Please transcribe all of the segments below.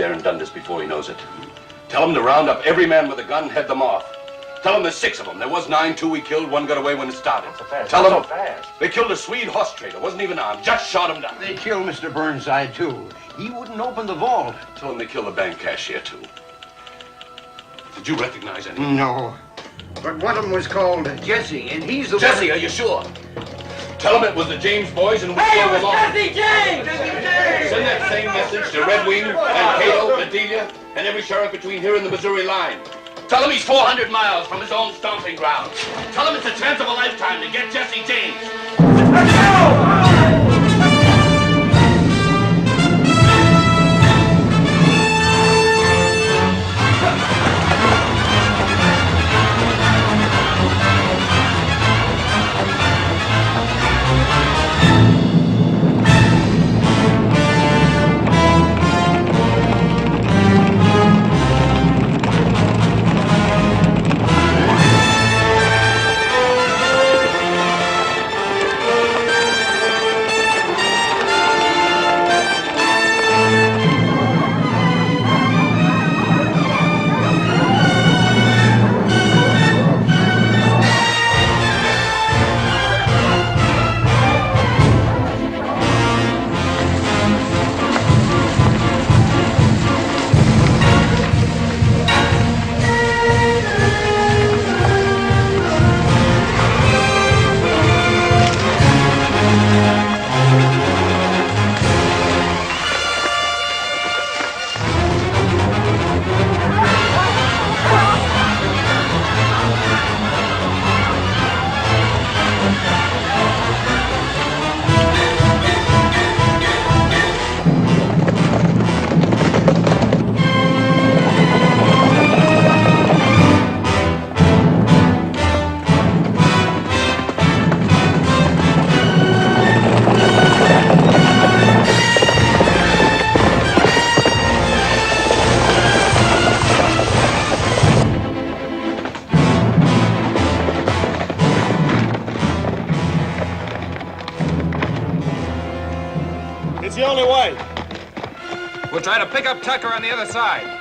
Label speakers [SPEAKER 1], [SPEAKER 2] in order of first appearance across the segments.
[SPEAKER 1] there and done this before he knows it. Tell him to round up every man with a gun and head them off. Tell him there's 6 of them. There was 9, 2 we killed, 1 got away when it started. Tell him they killed a Swede horse trader, wasn't even armed, just shot him down.
[SPEAKER 2] They killed Mr. Burnside, too. He wouldn't open the vault.
[SPEAKER 1] Tell him they killed the bank cashier, too. Did you recognize anyone?
[SPEAKER 2] No. But one of them was called Jesse, and he's the
[SPEAKER 1] Jesse, are you sure? Tell him it was the James boys and we drove along.
[SPEAKER 3] Jesse James! Jesse James!
[SPEAKER 1] Send that same message to Red Wing and Cato, Bedelia, and every sheriff between here and the Missouri line. Tell him he's 400 miles from his own stomping ground. Tell him it's a chance of a lifetime to get Jesse James. Let's go!
[SPEAKER 4] We'll try to pick up Tucker on the other side.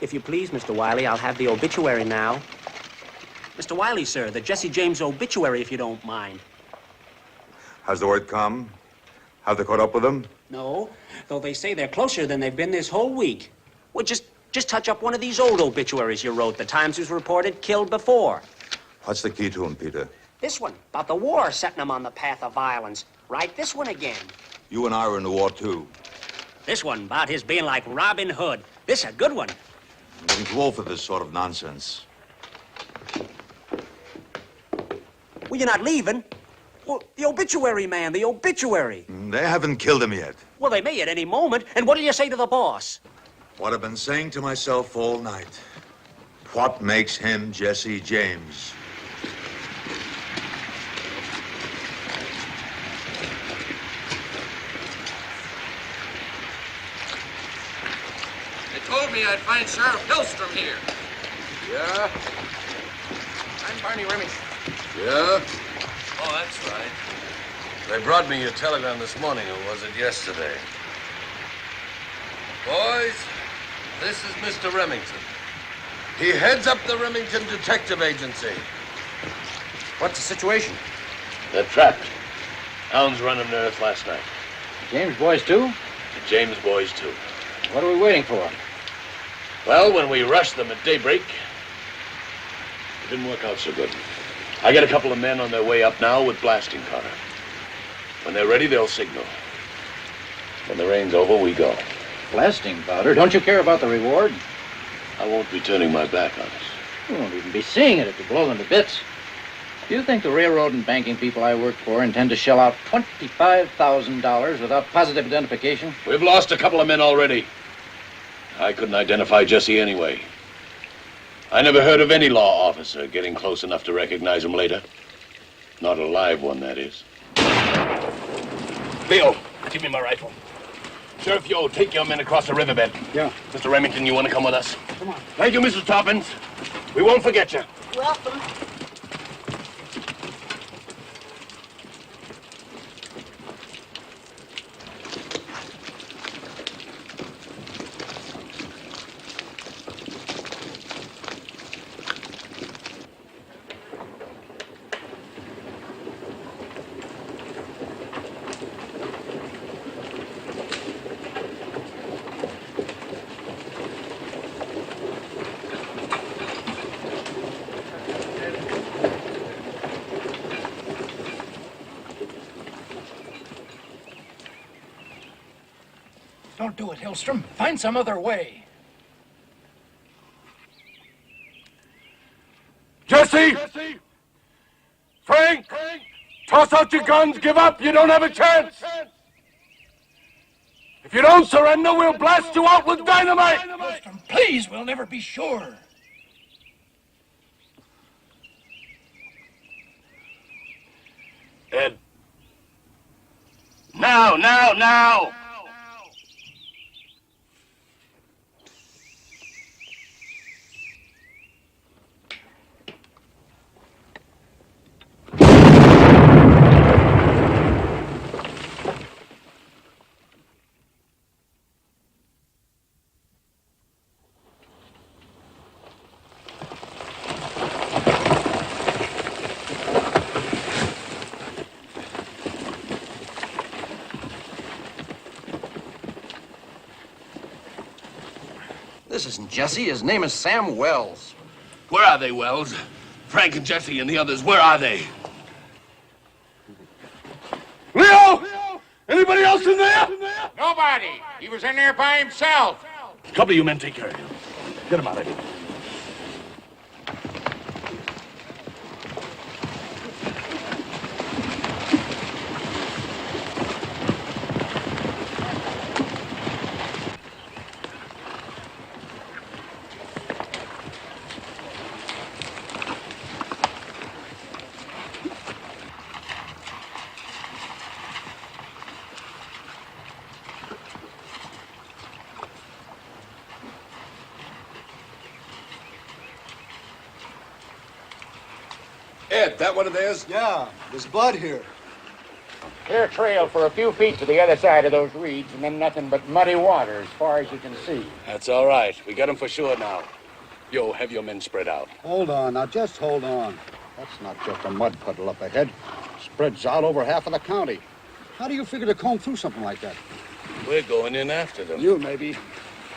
[SPEAKER 5] If you please, Mr. Wiley, I'll have the obituary now. Mr. Wiley, sir, the Jesse James obituary, if you don't mind.
[SPEAKER 6] Has the word come? Have they caught up with them?
[SPEAKER 5] No, though they say they're closer than they've been this whole week. Well, just touch up one of these old obituaries you wrote. The Times was reported killed before.
[SPEAKER 6] What's the key to them, Peter?
[SPEAKER 5] This one, about the war setting them on the path of violence. Write this one again.
[SPEAKER 6] You and I were in the war, too.
[SPEAKER 5] This one, about his being like Robin Hood. This a good one.
[SPEAKER 6] I'm getting too old for this sort of nonsense.
[SPEAKER 5] Well, you're not leaving. Well, the obituary, man, the obituary.
[SPEAKER 6] They haven't killed him yet.
[SPEAKER 5] Well, they may at any moment. And what'll you say to the boss?
[SPEAKER 6] What I've been saying to myself all night. What makes him Jesse James?
[SPEAKER 4] Told me I'd find Sheriff Hillstrom here.
[SPEAKER 7] Yeah?
[SPEAKER 4] I'm Barney Remington.
[SPEAKER 7] Yeah?
[SPEAKER 4] Oh, that's right.
[SPEAKER 7] They brought me your telegram this morning, or was it yesterday? Boys, this is Mr. Remington. He heads up the Remington Detective Agency.
[SPEAKER 4] What's the situation?
[SPEAKER 1] They're trapped. Hounds run them to earth last night.
[SPEAKER 8] James boys, too?
[SPEAKER 1] The James boys, too.
[SPEAKER 8] What are we waiting for?
[SPEAKER 1] Well, when we rushed them at daybreak, it didn't work out so good. I got a couple of men on their way up now with blasting powder. When they're ready, they'll signal. When the rain's over, we go.
[SPEAKER 8] Blasting powder? Don't you care about the reward?
[SPEAKER 1] I won't be turning my back on us.
[SPEAKER 8] You won't even be seeing it if you blow them to bits. Do you think the railroad and banking people I work for intend to shell out $25,000 without positive identification?
[SPEAKER 1] We've lost a couple of men already. I couldn't identify Jesse anyway. I never heard of any law officer getting close enough to recognize him later. Not a live one, that is. Leo, give me my rifle. Sheriff Yo, take your men across the riverbed.
[SPEAKER 2] Yeah.
[SPEAKER 1] Mr. Remington, you want to come with us?
[SPEAKER 2] Come on.
[SPEAKER 1] Thank you, Mrs. Toppins. We won't forget you.
[SPEAKER 3] Welcome.
[SPEAKER 9] Don't do it, Hillstrom. Find some other way.
[SPEAKER 7] Jesse! Frank! Toss out your guns, give up, you don't have a chance! If you don't surrender, we'll blast you out with dynamite!
[SPEAKER 9] Hillstrom, please, we'll never be sure.
[SPEAKER 1] Ed. Now!
[SPEAKER 4] This isn't Jesse. His name is Sam Wells.
[SPEAKER 1] Where are they, Wells? Frank and Jesse and the others, where are they?
[SPEAKER 7] Leo! Anybody else in there?
[SPEAKER 2] Nobody. He was in there by himself.
[SPEAKER 1] A couple of you men take care of him. Get him out of here.
[SPEAKER 7] Ed, that what it is?
[SPEAKER 6] Yeah, there's blood here.
[SPEAKER 2] Clear trail for a few feet to the other side of those reeds, and then nothing but muddy water as far as you can see.
[SPEAKER 1] That's all right. We got him for sure now. Yo, have your men spread out.
[SPEAKER 10] Hold on, now just hold on. That's not just a mud puddle up ahead. Spreads out over half of the county. How do you figure to comb through something like that?
[SPEAKER 1] We're going in after them.
[SPEAKER 10] You, maybe.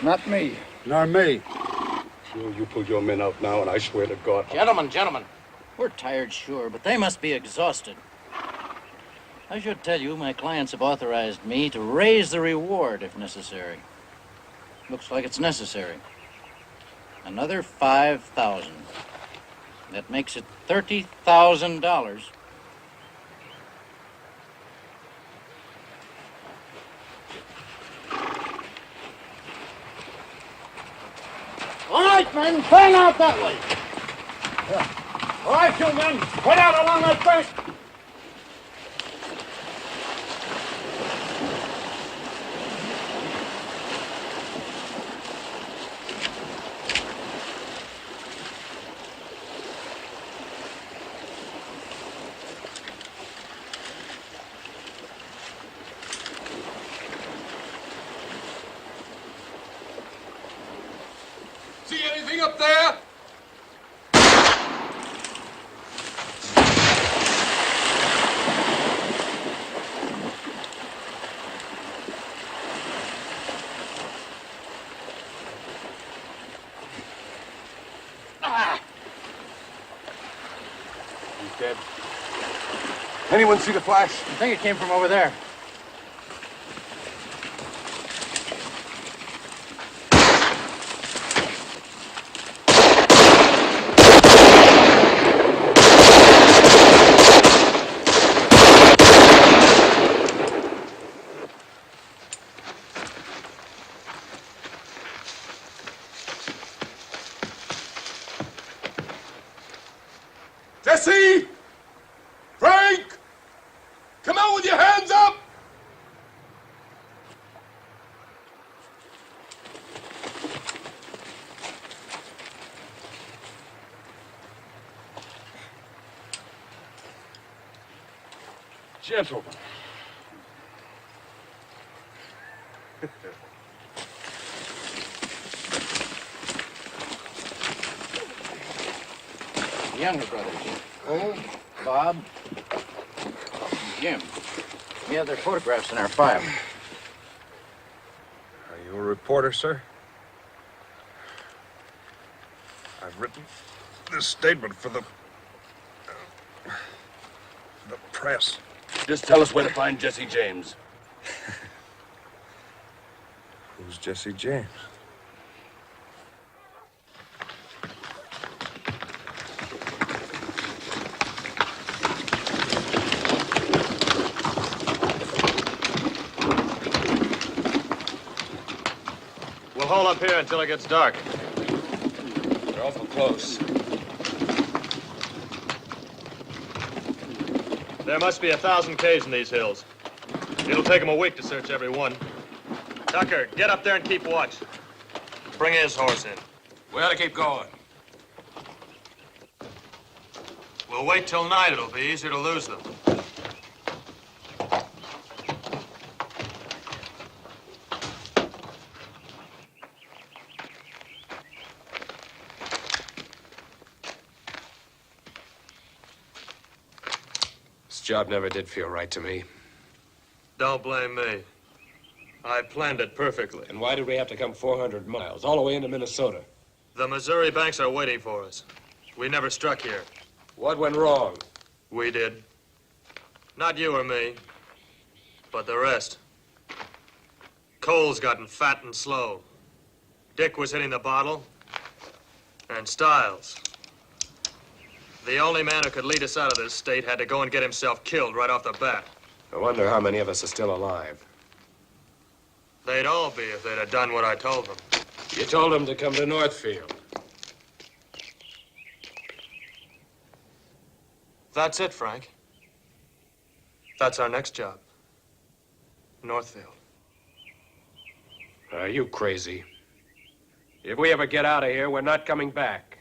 [SPEAKER 2] Not me.
[SPEAKER 10] Nor me.
[SPEAKER 7] You pull your men out now, and I swear to God.
[SPEAKER 8] Gentlemen. We're tired, sure, but they must be exhausted. I should tell you, my clients have authorized me to raise the reward if necessary. Looks like it's necessary. Another $5,000. That makes it $30,000.
[SPEAKER 2] All right, men, fan out that way. All right, you men, head out along that bank.
[SPEAKER 7] See anything up there? He's dead. Anyone see the flash?
[SPEAKER 8] I think it came from over there.
[SPEAKER 7] Jesse! Frank! Come out with your hands up!
[SPEAKER 1] Gentlemen.
[SPEAKER 8] The younger brothers. Oh, Bob, Jim. We have their photographs in our file.
[SPEAKER 11] Are you a reporter, sir? I've written this statement for the press.
[SPEAKER 1] Just tell us where to find Jesse James.
[SPEAKER 11] Who's Jesse James?
[SPEAKER 12] We'll hold up here until it gets dark.
[SPEAKER 11] We're awful close.
[SPEAKER 12] There must be 1,000 caves in these hills. It'll take them a week to search every one. Tucker, get up there and keep watch. Bring his horse in.
[SPEAKER 7] We ought to keep going.
[SPEAKER 12] We'll wait till night. It'll be easier to lose them.
[SPEAKER 13] This job never did feel right to me.
[SPEAKER 12] Don't blame me. I planned it perfectly.
[SPEAKER 13] And why did we have to come 400 miles, all the way into Minnesota?
[SPEAKER 12] The Missouri banks are waiting for us. We never struck here.
[SPEAKER 13] What went wrong?
[SPEAKER 12] We did. Not you or me, but the rest. Cole's gotten fat and slow. Dick was hitting the bottle. And Stiles. The only man who could lead us out of this state had to go and get himself killed right off the bat.
[SPEAKER 13] I wonder how many of us are still alive.
[SPEAKER 12] They'd all be if they'd have done what I told them.
[SPEAKER 13] You told them to come to Northfield.
[SPEAKER 12] That's it, Frank. That's our next job. Northfield.
[SPEAKER 13] Are you crazy? If we ever get out of here, we're not coming back.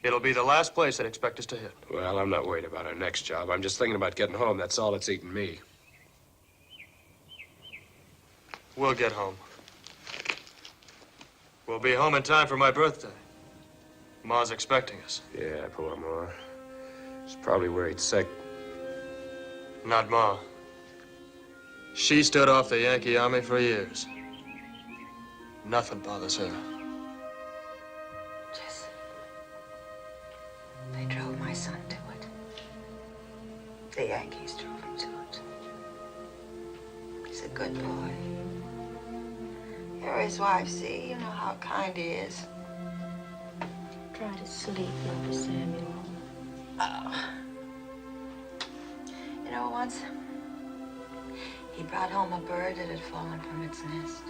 [SPEAKER 12] It'll be the last place they'd expect us to hit.
[SPEAKER 13] Well, I'm not worried about our next job. I'm just thinking about getting home. That's all that's eating me.
[SPEAKER 12] We'll get home. We'll be home in time for my birthday. Ma's expecting us.
[SPEAKER 13] Yeah, poor Ma. She's probably worried sick.
[SPEAKER 12] Not Ma. She stood off the Yankee Army for years. Nothing bothers her.
[SPEAKER 14] Jesse. They drove my son to it. The Yankees drove him to it. He's a good boy. You're his wife, see? You know how kind he is.
[SPEAKER 15] Try to sleep, Mother Samuel.
[SPEAKER 14] Oh. You know, once he brought home a bird that had fallen from its nest.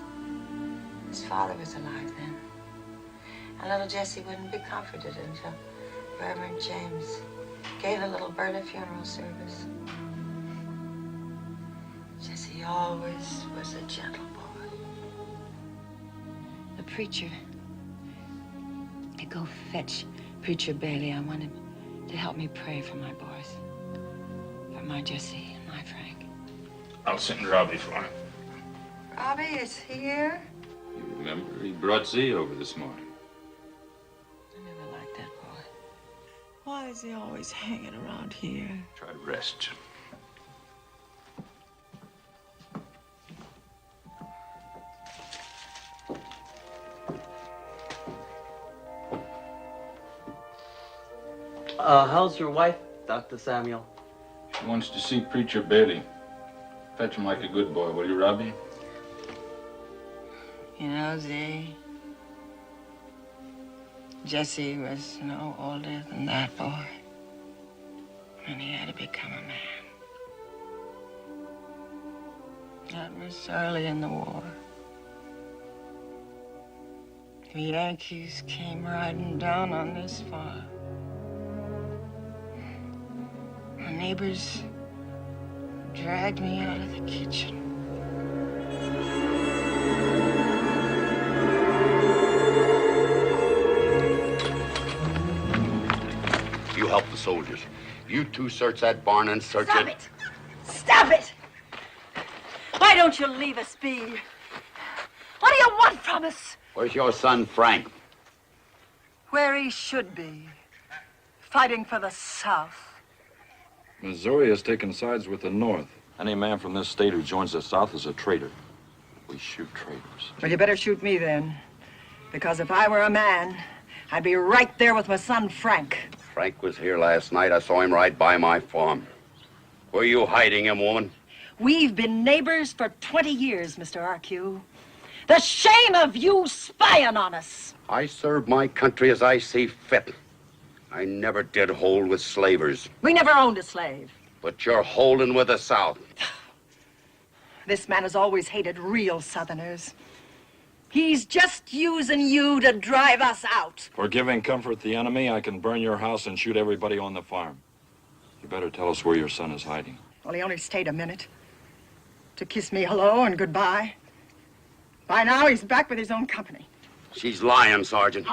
[SPEAKER 14] His father was alive then. And little Jesse wouldn't be comforted until Reverend James gave the little bird a funeral service. Jesse always was a gentle boy. The preacher, to go fetch Preacher Bailey. I wanted to help me pray for my boys. For my Jesse and my Frank.
[SPEAKER 16] I'll send Robbie for him.
[SPEAKER 14] Robbie is here?
[SPEAKER 16] You remember, he brought Z over this morning.
[SPEAKER 14] I never liked that boy. Why is he always hanging around here?
[SPEAKER 16] Try to rest.
[SPEAKER 17] How's your wife, Dr. Samuel?
[SPEAKER 16] She wants to see Preacher Bailey. Fetch him like a good boy, will you, Robbie?
[SPEAKER 14] You know, Z, Jesse was no older than that boy. And he had to become a man. That was early in the war. The Yankees came riding down on this farm. neighbors dragged me out of the kitchen.
[SPEAKER 18] You help the soldiers. You two search that barn and search
[SPEAKER 19] Stop it! Stop it! Why don't you leave us be? What do you want from us?
[SPEAKER 18] Where's your son, Frank?
[SPEAKER 19] Where he should be. Fighting for the South.
[SPEAKER 16] Missouri has taken sides with the North. Any man from this state who joins the South is a traitor. We shoot traitors.
[SPEAKER 19] Well, you better shoot me then. Because if I were a man, I'd be right there with my son, Frank.
[SPEAKER 18] Frank was here last night. I saw him ride by my farm. Where are you hiding him, woman?
[SPEAKER 19] We've been neighbors for 20 years, Mr. RQ. The shame of you spying on us.
[SPEAKER 18] I serve my country as I see fit. I never did hold with slavers.
[SPEAKER 19] We never owned a slave.
[SPEAKER 18] But you're holding with the South.
[SPEAKER 19] This man has always hated real Southerners. He's just using you to drive us out.
[SPEAKER 16] For giving comfort the enemy, I can burn your house and shoot everybody on the farm. You better tell us where your son is hiding.
[SPEAKER 19] Well, he only stayed a minute to kiss me hello and goodbye. By now, he's back with his own company.
[SPEAKER 18] She's lying, Sergeant.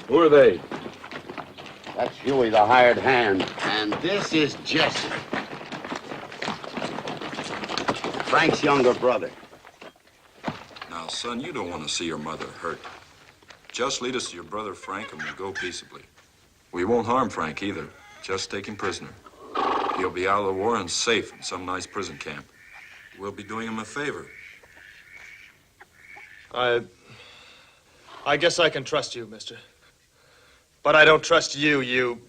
[SPEAKER 16] Who are they?
[SPEAKER 18] That's Huey, the hired hand. And this is Jesse. Frank's younger brother.
[SPEAKER 16] Now, son, you don't want to see your mother hurt. Just lead us to your brother Frank and we'll go peaceably. We won't harm Frank either. Just take him prisoner. He'll be out of the war and safe in some nice prison camp. We'll be doing him a favor.
[SPEAKER 12] I guess I can trust you, mister. But I don't trust you.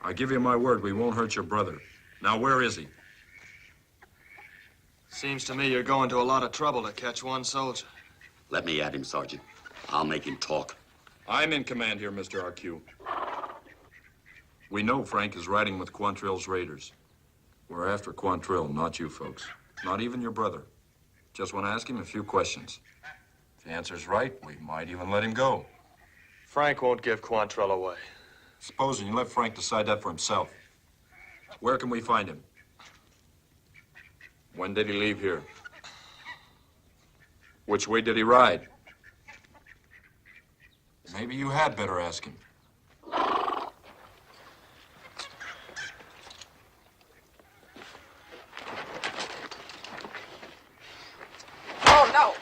[SPEAKER 16] I give you my word, we won't hurt your brother. Now, where is he?
[SPEAKER 12] Seems to me you're going to a lot of trouble to catch one soldier.
[SPEAKER 18] Let me at him, Sergeant. I'll make him talk.
[SPEAKER 16] I'm in command here, Mr. RQ. We know Frank is riding with Quantrill's raiders. We're after Quantrill, not you folks. Not even your brother. Just want to ask him a few questions. If the answer's right, we might even let him go.
[SPEAKER 12] Frank won't give Quantrill away.
[SPEAKER 16] Supposing you let Frank decide that for himself. Where can we find him? When did he leave here? Which way did he ride? Maybe you had better ask him.
[SPEAKER 19] Oh, no.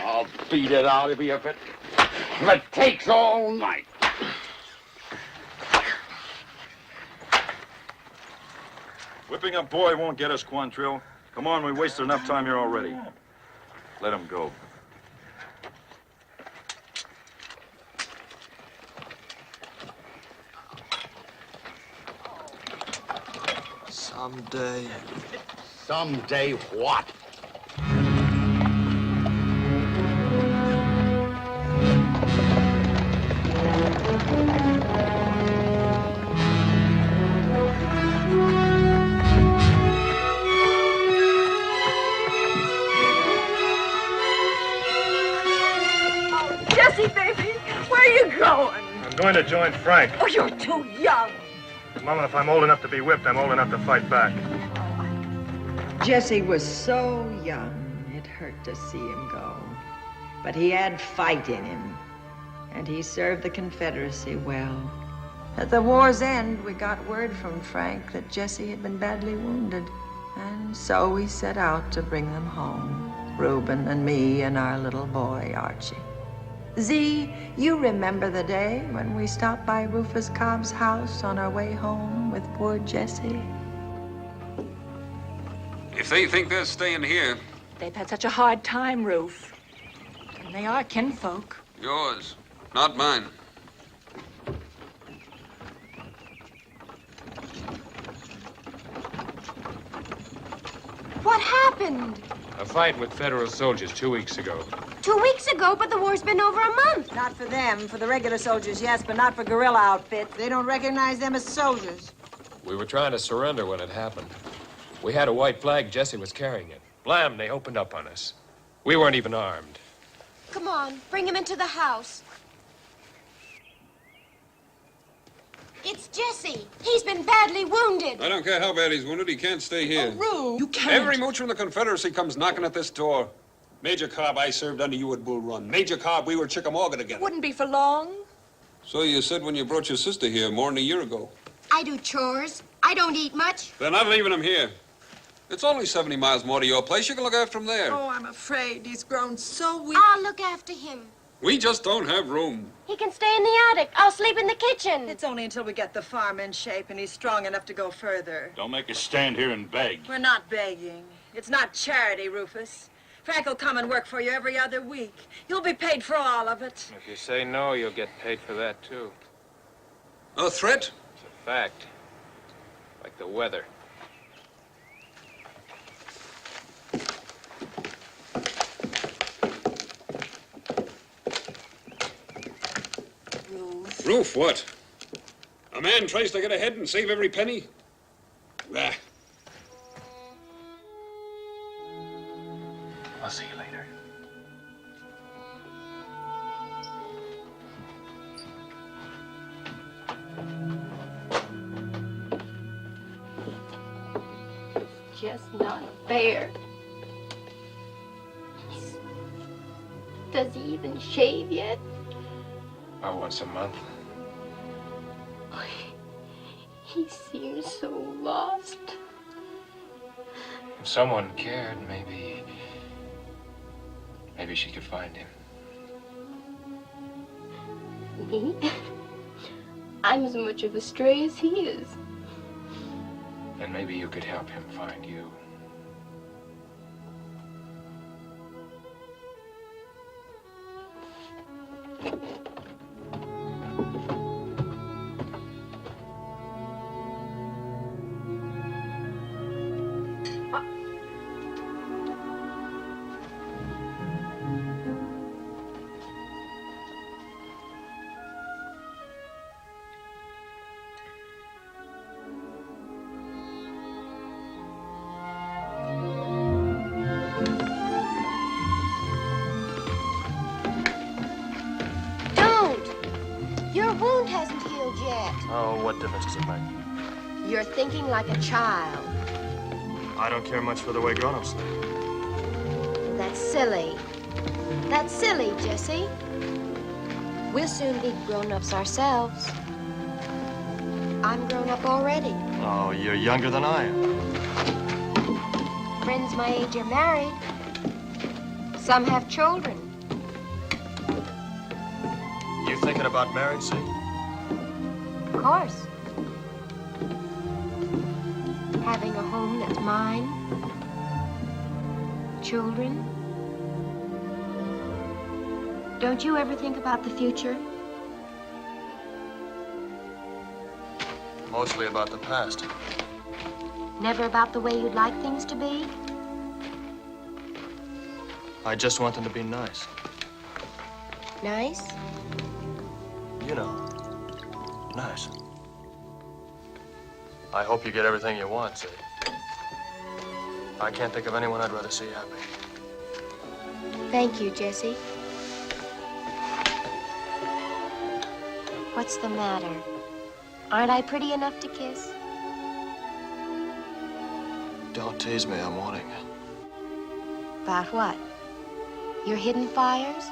[SPEAKER 18] I'll beat it out of you if it takes all night.
[SPEAKER 16] Whipping a boy won't get us, Quantrill. Come on, we wasted enough time here already. Let him go.
[SPEAKER 12] Someday.
[SPEAKER 18] Someday what?
[SPEAKER 19] Jesse, baby, where are you going?
[SPEAKER 12] I'm going to join Frank.
[SPEAKER 19] Oh, you're too young.
[SPEAKER 12] Mama, if I'm old enough to be whipped, I'm old enough to fight back.
[SPEAKER 14] Jesse was so young, it hurt to see him go. But he had fight in him, and he served the Confederacy well. At the war's end, we got word from Frank that Jesse had been badly wounded. And so we set out to bring them home, Reuben and me and our little boy, Archie. Z, you remember the day when we stopped by Rufus Cobb's house on our way home with poor Jesse?
[SPEAKER 20] If they think they're staying here,
[SPEAKER 15] They've had such a hard time, Ruth. And they are kinfolk.
[SPEAKER 20] yours, not mine.
[SPEAKER 21] What happened?
[SPEAKER 13] A fight with federal soldiers 2 weeks ago.
[SPEAKER 21] 2 weeks ago, but the war's been over a month.
[SPEAKER 22] Not for them. For the regular soldiers, yes, but not for guerrilla outfits. They don't recognize them as soldiers.
[SPEAKER 13] We were trying to surrender when it happened. We had a white flag. Jesse was carrying it. Blam, they opened up on us. We weren't even armed.
[SPEAKER 21] Come on, bring him into the house. It's Jesse. He's been badly wounded.
[SPEAKER 20] I don't care how bad he's wounded. He can't stay here.
[SPEAKER 21] Oh, Rue, you can't.
[SPEAKER 20] Every moocher in the Confederacy comes knocking at this door. Major Cobb, I served under you at Bull Run. Major Cobb, we were Chickamauga together.
[SPEAKER 15] Wouldn't be for long.
[SPEAKER 20] So you said when you brought your sister here more than a year ago.
[SPEAKER 21] I do chores. I don't eat much.
[SPEAKER 20] They're not leaving him here. It's only 70 miles more to your place. You can look after him there.
[SPEAKER 19] Oh, I'm afraid he's grown so weak.
[SPEAKER 21] I'll look after him.
[SPEAKER 20] We just don't have room.
[SPEAKER 21] He can stay in the attic. I'll sleep in the kitchen.
[SPEAKER 19] It's only until we get the farm in shape and he's strong enough to go further.
[SPEAKER 2] Don't make us stand here and beg.
[SPEAKER 19] We're not begging. It's not charity, Rufus. Frank will come and work for you every other week. You'll be paid for all of it.
[SPEAKER 13] If you say no, you'll get paid for that, too.
[SPEAKER 20] A threat?
[SPEAKER 13] It's a fact. Like the weather.
[SPEAKER 20] Roof, what? A man tries to get ahead and save every penny? Bah.
[SPEAKER 13] I'll see you later.
[SPEAKER 21] Just not fair. Does he even shave yet?
[SPEAKER 13] About once a month.
[SPEAKER 21] He seems so lost.
[SPEAKER 13] If someone cared, maybe she could find him.
[SPEAKER 21] Me? I'm as much of a stray as he is.
[SPEAKER 13] And maybe you could help him find you.
[SPEAKER 21] Your wound hasn't healed yet.
[SPEAKER 12] Oh, what difference does it make?
[SPEAKER 21] You're thinking like a child.
[SPEAKER 12] I don't care much for the way grown-ups think.
[SPEAKER 21] That's silly. That's silly, Jesse. We'll soon be grown-ups ourselves. I'm grown up already.
[SPEAKER 12] Oh, you're younger than I am.
[SPEAKER 21] Friends my age are married. Some have children.
[SPEAKER 12] You thinking about marriage, see?
[SPEAKER 21] Of course. Having a home that's mine. Children. Don't you ever think about the future?
[SPEAKER 12] Mostly about the past.
[SPEAKER 21] Never about the way you'd like things to be?
[SPEAKER 12] I just want them to be nice.
[SPEAKER 21] Nice?
[SPEAKER 12] You know, nice. I hope you get everything you want, see? I can't think of anyone I'd rather see happy.
[SPEAKER 21] Thank you, Jesse. What's the matter? Aren't I pretty enough to kiss?
[SPEAKER 12] Don't tease me, I'm wanting.
[SPEAKER 21] About what? Your hidden fires?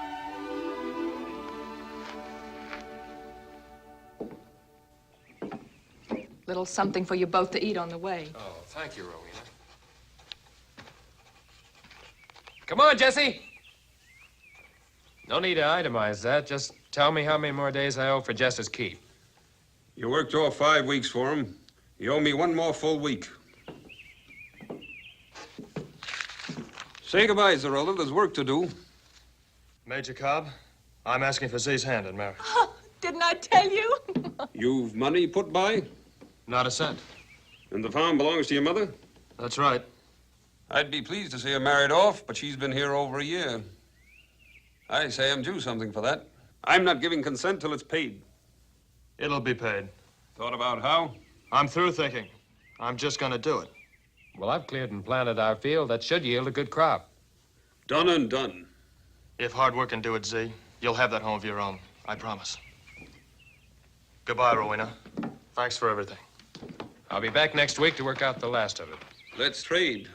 [SPEAKER 15] Little something for you both to eat on the way.
[SPEAKER 13] Oh, thank you, Rowena. Come on, Jesse. No need to itemize that. Just tell me how many more days I owe for Jess's keep.
[SPEAKER 20] You worked off 5 weeks for him. You owe me 1 more full week. Say goodbye, Zarella. There's work to do.
[SPEAKER 12] Major Cobb, I'm asking for Z's hand in marriage.
[SPEAKER 15] Oh, didn't I tell you?
[SPEAKER 20] You've money put by?
[SPEAKER 12] Not a cent.
[SPEAKER 20] And the farm belongs to your mother?
[SPEAKER 12] That's right.
[SPEAKER 20] I'd be pleased to see her married off, but she's been here over a year. I say I'm due something for that. I'm not giving consent till it's paid.
[SPEAKER 12] It'll be paid.
[SPEAKER 20] Thought about how?
[SPEAKER 12] I'm through thinking. I'm just gonna do it.
[SPEAKER 13] Well, I've cleared and planted our field. That should yield a good crop.
[SPEAKER 20] Done and done.
[SPEAKER 12] If hard work can do it, Z, you'll have that home of your own. I promise. Goodbye, Rowena. Thanks for everything.
[SPEAKER 13] I'll be back next week to work out the last of it.
[SPEAKER 20] Let's trade.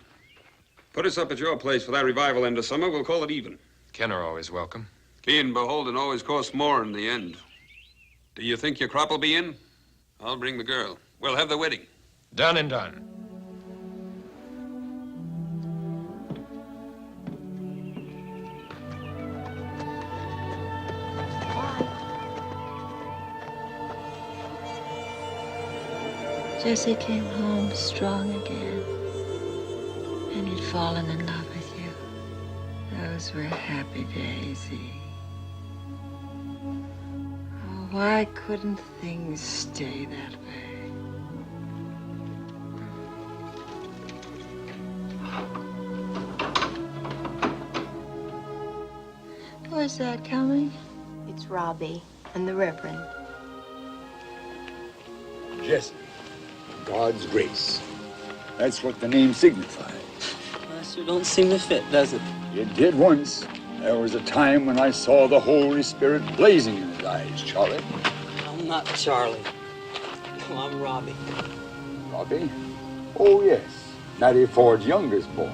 [SPEAKER 20] Put us up at your place for that revival end of summer. We'll call it even.
[SPEAKER 13] Kenner always welcome.
[SPEAKER 20] Being beholden always costs more in the end. Do you think your crop will be in? I'll bring the girl. We'll have the wedding.
[SPEAKER 13] Done and done.
[SPEAKER 14] Jesse came home strong again, and he'd fallen in love with you. Those were happy days, E. Oh, why couldn't things stay that way? Who is that coming?
[SPEAKER 21] It's Robbie and the Reverend.
[SPEAKER 3] Jesse, God's grace. That's what the name signifies.
[SPEAKER 17] That sure don't seem to fit, does it?
[SPEAKER 3] It did once. There was a time when I saw the Holy Spirit blazing in his eyes, Charlie.
[SPEAKER 17] I'm not Charlie. No, I'm Robbie.
[SPEAKER 3] Robbie? Oh, yes. Natty Ford's youngest boy.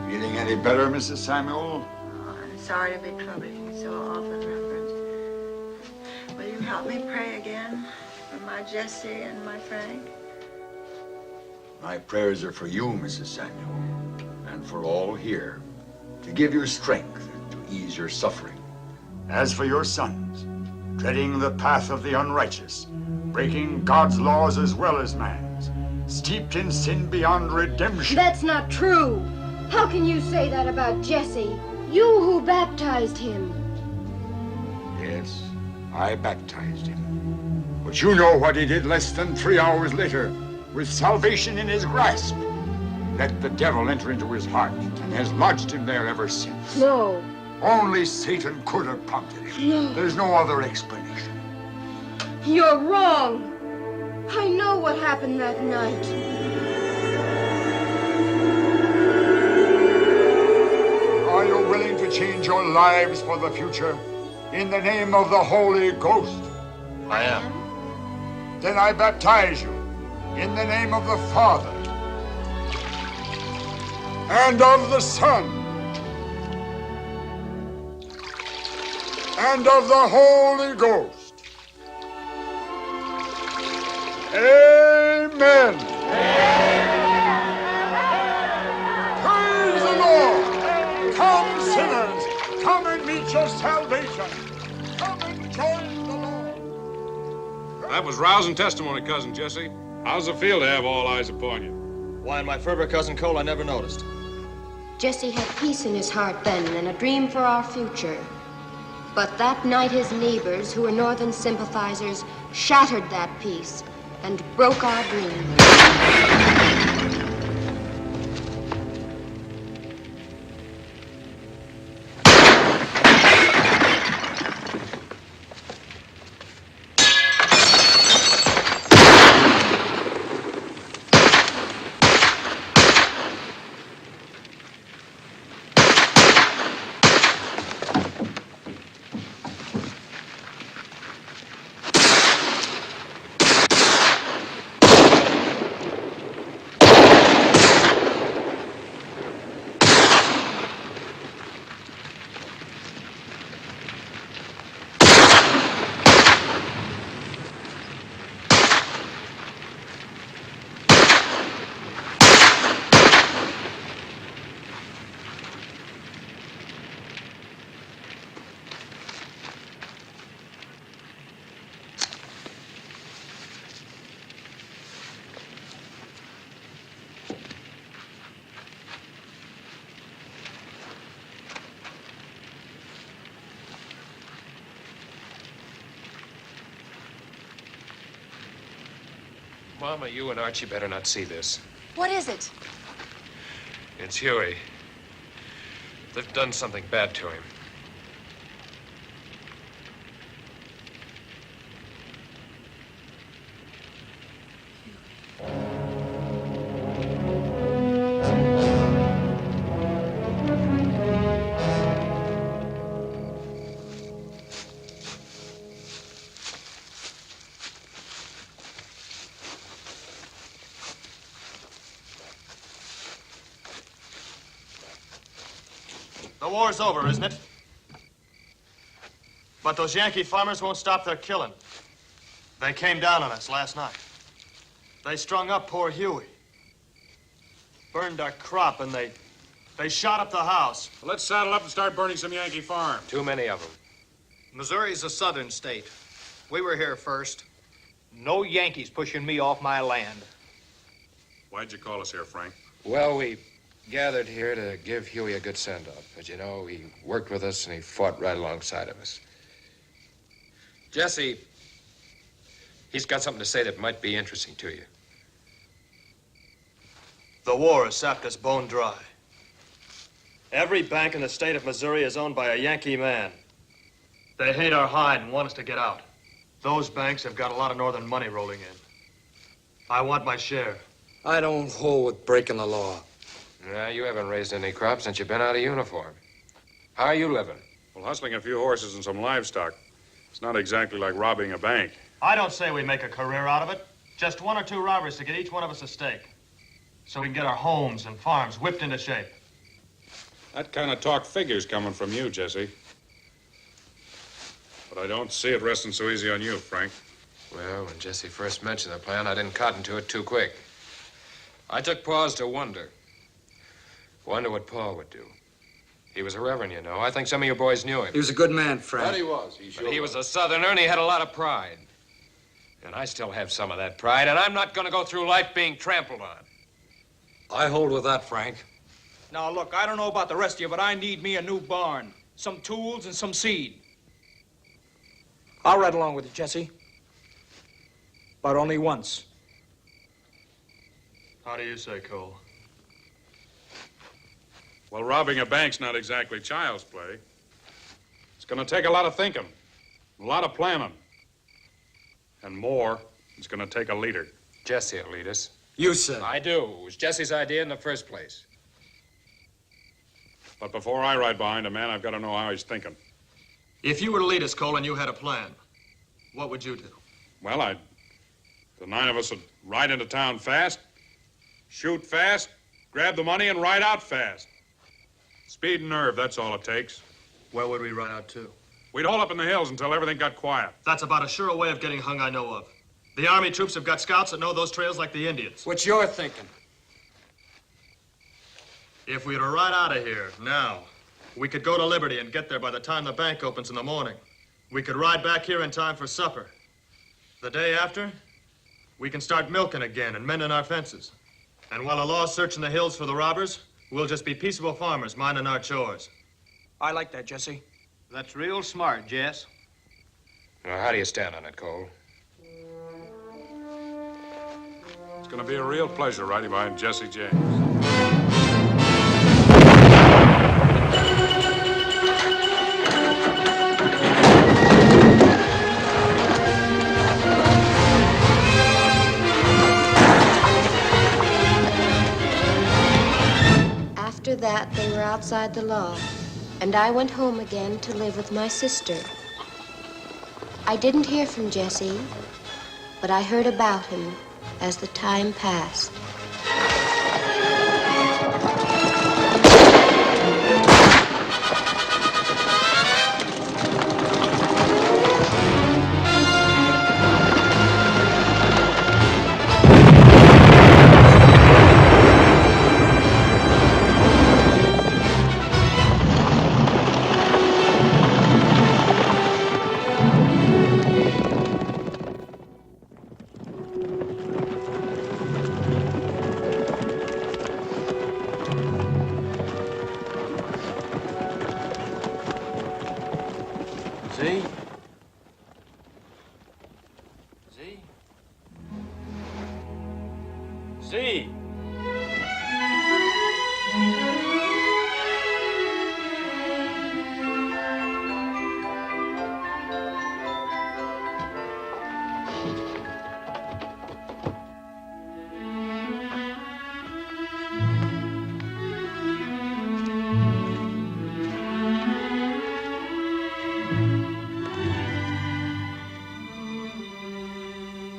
[SPEAKER 3] Feeling any better, Mrs. Samuel?
[SPEAKER 14] I'm sorry to be troubling you so often, Reverend. Will you help me pray again for my Jesse and my Frank?
[SPEAKER 3] My prayers are for you, Mrs. Samuel, and for all here, to give you strength and to ease your suffering. As for your sons, treading the path of the unrighteous, breaking God's laws as well as man's, steeped in sin beyond redemption.
[SPEAKER 21] That's not true. How can you say that about Jesse? You who baptized him.
[SPEAKER 3] Yes, I baptized him. But you know what he did less than 3 hours later, with salvation in his grasp. Let the devil enter into his heart and has lodged him there ever since.
[SPEAKER 21] No.
[SPEAKER 3] Only Satan could have prompted him.
[SPEAKER 21] No.
[SPEAKER 3] There's no other explanation.
[SPEAKER 21] You're wrong. I know what happened that night.
[SPEAKER 3] Are you willing to change your lives for the future in the name of the Holy Ghost?
[SPEAKER 12] I am.
[SPEAKER 3] Then I baptize you in the name of the Father and of the Son and of the Holy Ghost. Amen. Praise the Lord. Come, sinners. Come and meet your salvation. Come and join the Lord.
[SPEAKER 11] That was rousing testimony, Cousin Jesse. How's it feel to have all eyes upon you?
[SPEAKER 12] Why, in my fervor, Cousin Cole, I never noticed.
[SPEAKER 21] Jesse had peace in his heart then and a dream for our future. But that night his neighbors, who were Northern sympathizers, shattered that peace and broke our dream.
[SPEAKER 13] Mama, you and Archie better not see this.
[SPEAKER 21] What is it?
[SPEAKER 13] It's Huey. They've done something bad to him.
[SPEAKER 12] war's over, isn't it? But those Yankee farmers won't stop their killing. They came down on us last night. They strung up poor Huey. Burned our crop, and they shot up the house.
[SPEAKER 11] Well, let's saddle up and start burning some Yankee farms.
[SPEAKER 13] Too many of them.
[SPEAKER 5] Missouri's a southern state. We were here first. No Yankees pushing me off my land.
[SPEAKER 11] Why'd you call us here, Frank?
[SPEAKER 13] Well, we gathered here to give Huey a good send-off. But, you know, he worked with us and he fought right alongside of us. Jesse, he's got something to say that might be interesting to you.
[SPEAKER 12] The war has sapped us bone dry. Every bank in the state of Missouri is owned by a Yankee man. They hate our hide and want us to get out. Those banks have got a lot of northern money rolling in. I want my share.
[SPEAKER 4] I don't hold with breaking the law.
[SPEAKER 13] Yeah, you haven't raised any crops since you've been out of uniform. How are you living?
[SPEAKER 11] Well, hustling a few horses and some livestock. It's not exactly like robbing a bank.
[SPEAKER 12] I don't say we make a career out of it. Just 1 or 2 robberies to get each one of us a stake. So we can get our homes and farms whipped into shape.
[SPEAKER 11] That kind of talk figures coming from you, Jesse. But I don't see it resting so easy on you, Frank.
[SPEAKER 13] Well, when Jesse first mentioned the plan, I didn't cotton to it too quick. I took pause to wonder. Wonder what Paul would do. He was a reverend, you know. I think some of you boys knew him.
[SPEAKER 4] He was a good man, Frank.
[SPEAKER 13] That he was. He was a Southerner, and he had a lot of pride. And I still have some of that pride, and I'm not going to go through life being trampled on.
[SPEAKER 4] I hold with that, Frank.
[SPEAKER 5] Now, look, I don't know about the rest of you, but I need me a new barn, some tools, and some seed. I'll ride along with you, Jesse. But only once.
[SPEAKER 12] How do you say, Cole?
[SPEAKER 11] Well, robbing a bank's not exactly child's play. It's going to take a lot of thinking, a lot of planning. And more, it's going to take a leader.
[SPEAKER 13] Jesse will lead us.
[SPEAKER 4] You said.
[SPEAKER 13] I do. It was Jesse's idea in the first place.
[SPEAKER 11] But before I ride behind a man, I've got to know how he's thinking.
[SPEAKER 12] If you were to lead us, Cole, and you had a plan, what would you do?
[SPEAKER 11] Well, the 9 of us would ride into town fast, shoot fast, grab the money, and ride out fast. Speed and nerve, that's all it takes.
[SPEAKER 12] Where would we ride out to?
[SPEAKER 11] We'd hole up in the hills until everything got quiet.
[SPEAKER 12] That's about as sure a way of getting hung I know of. The Army troops have got scouts that know those trails like the Indians.
[SPEAKER 4] What's your thinking?
[SPEAKER 12] If we were to ride out of here now, we could go to Liberty and get there by the time the bank opens in the morning. We could ride back here in time for supper. The day after, we can start milking again and mending our fences. And while the law's searching the hills for the robbers, we'll just be peaceable farmers minding our chores.
[SPEAKER 5] I like that, Jesse. That's real smart, Jess.
[SPEAKER 13] Now, how do you stand on it, Cole?
[SPEAKER 11] It's going to be a real pleasure riding behind Jesse James.
[SPEAKER 21] After that, they were outside the law, and I went home again to live with my sister. I didn't hear from Jesse, but I heard about him as the time passed.